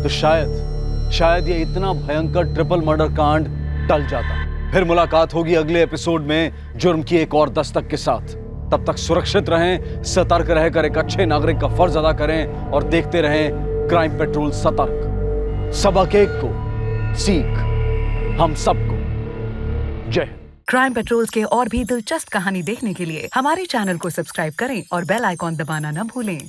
तो शायद ये इतना भयंकर ट्रिपल मर्डर कांड टल जाता। फिर मुलाकात होगी अगले एपिसोड में जुर्म की एक और दस्तक के साथ। तब तक सुरक्षित रहें, सतर्क रहकर एक अच्छे नागरिक का फर्ज अदा करें और देखते रहें क्राइम पेट्रोल सतर्क। सबक एक को सीख हम सबको। जय हिंद। क्राइम पेट्रोल के और भी दिलचस्प कहानी देखने के लिए हमारे चैनल को सब्सक्राइब करें और बेल आइकॉन दबाना न भूलें।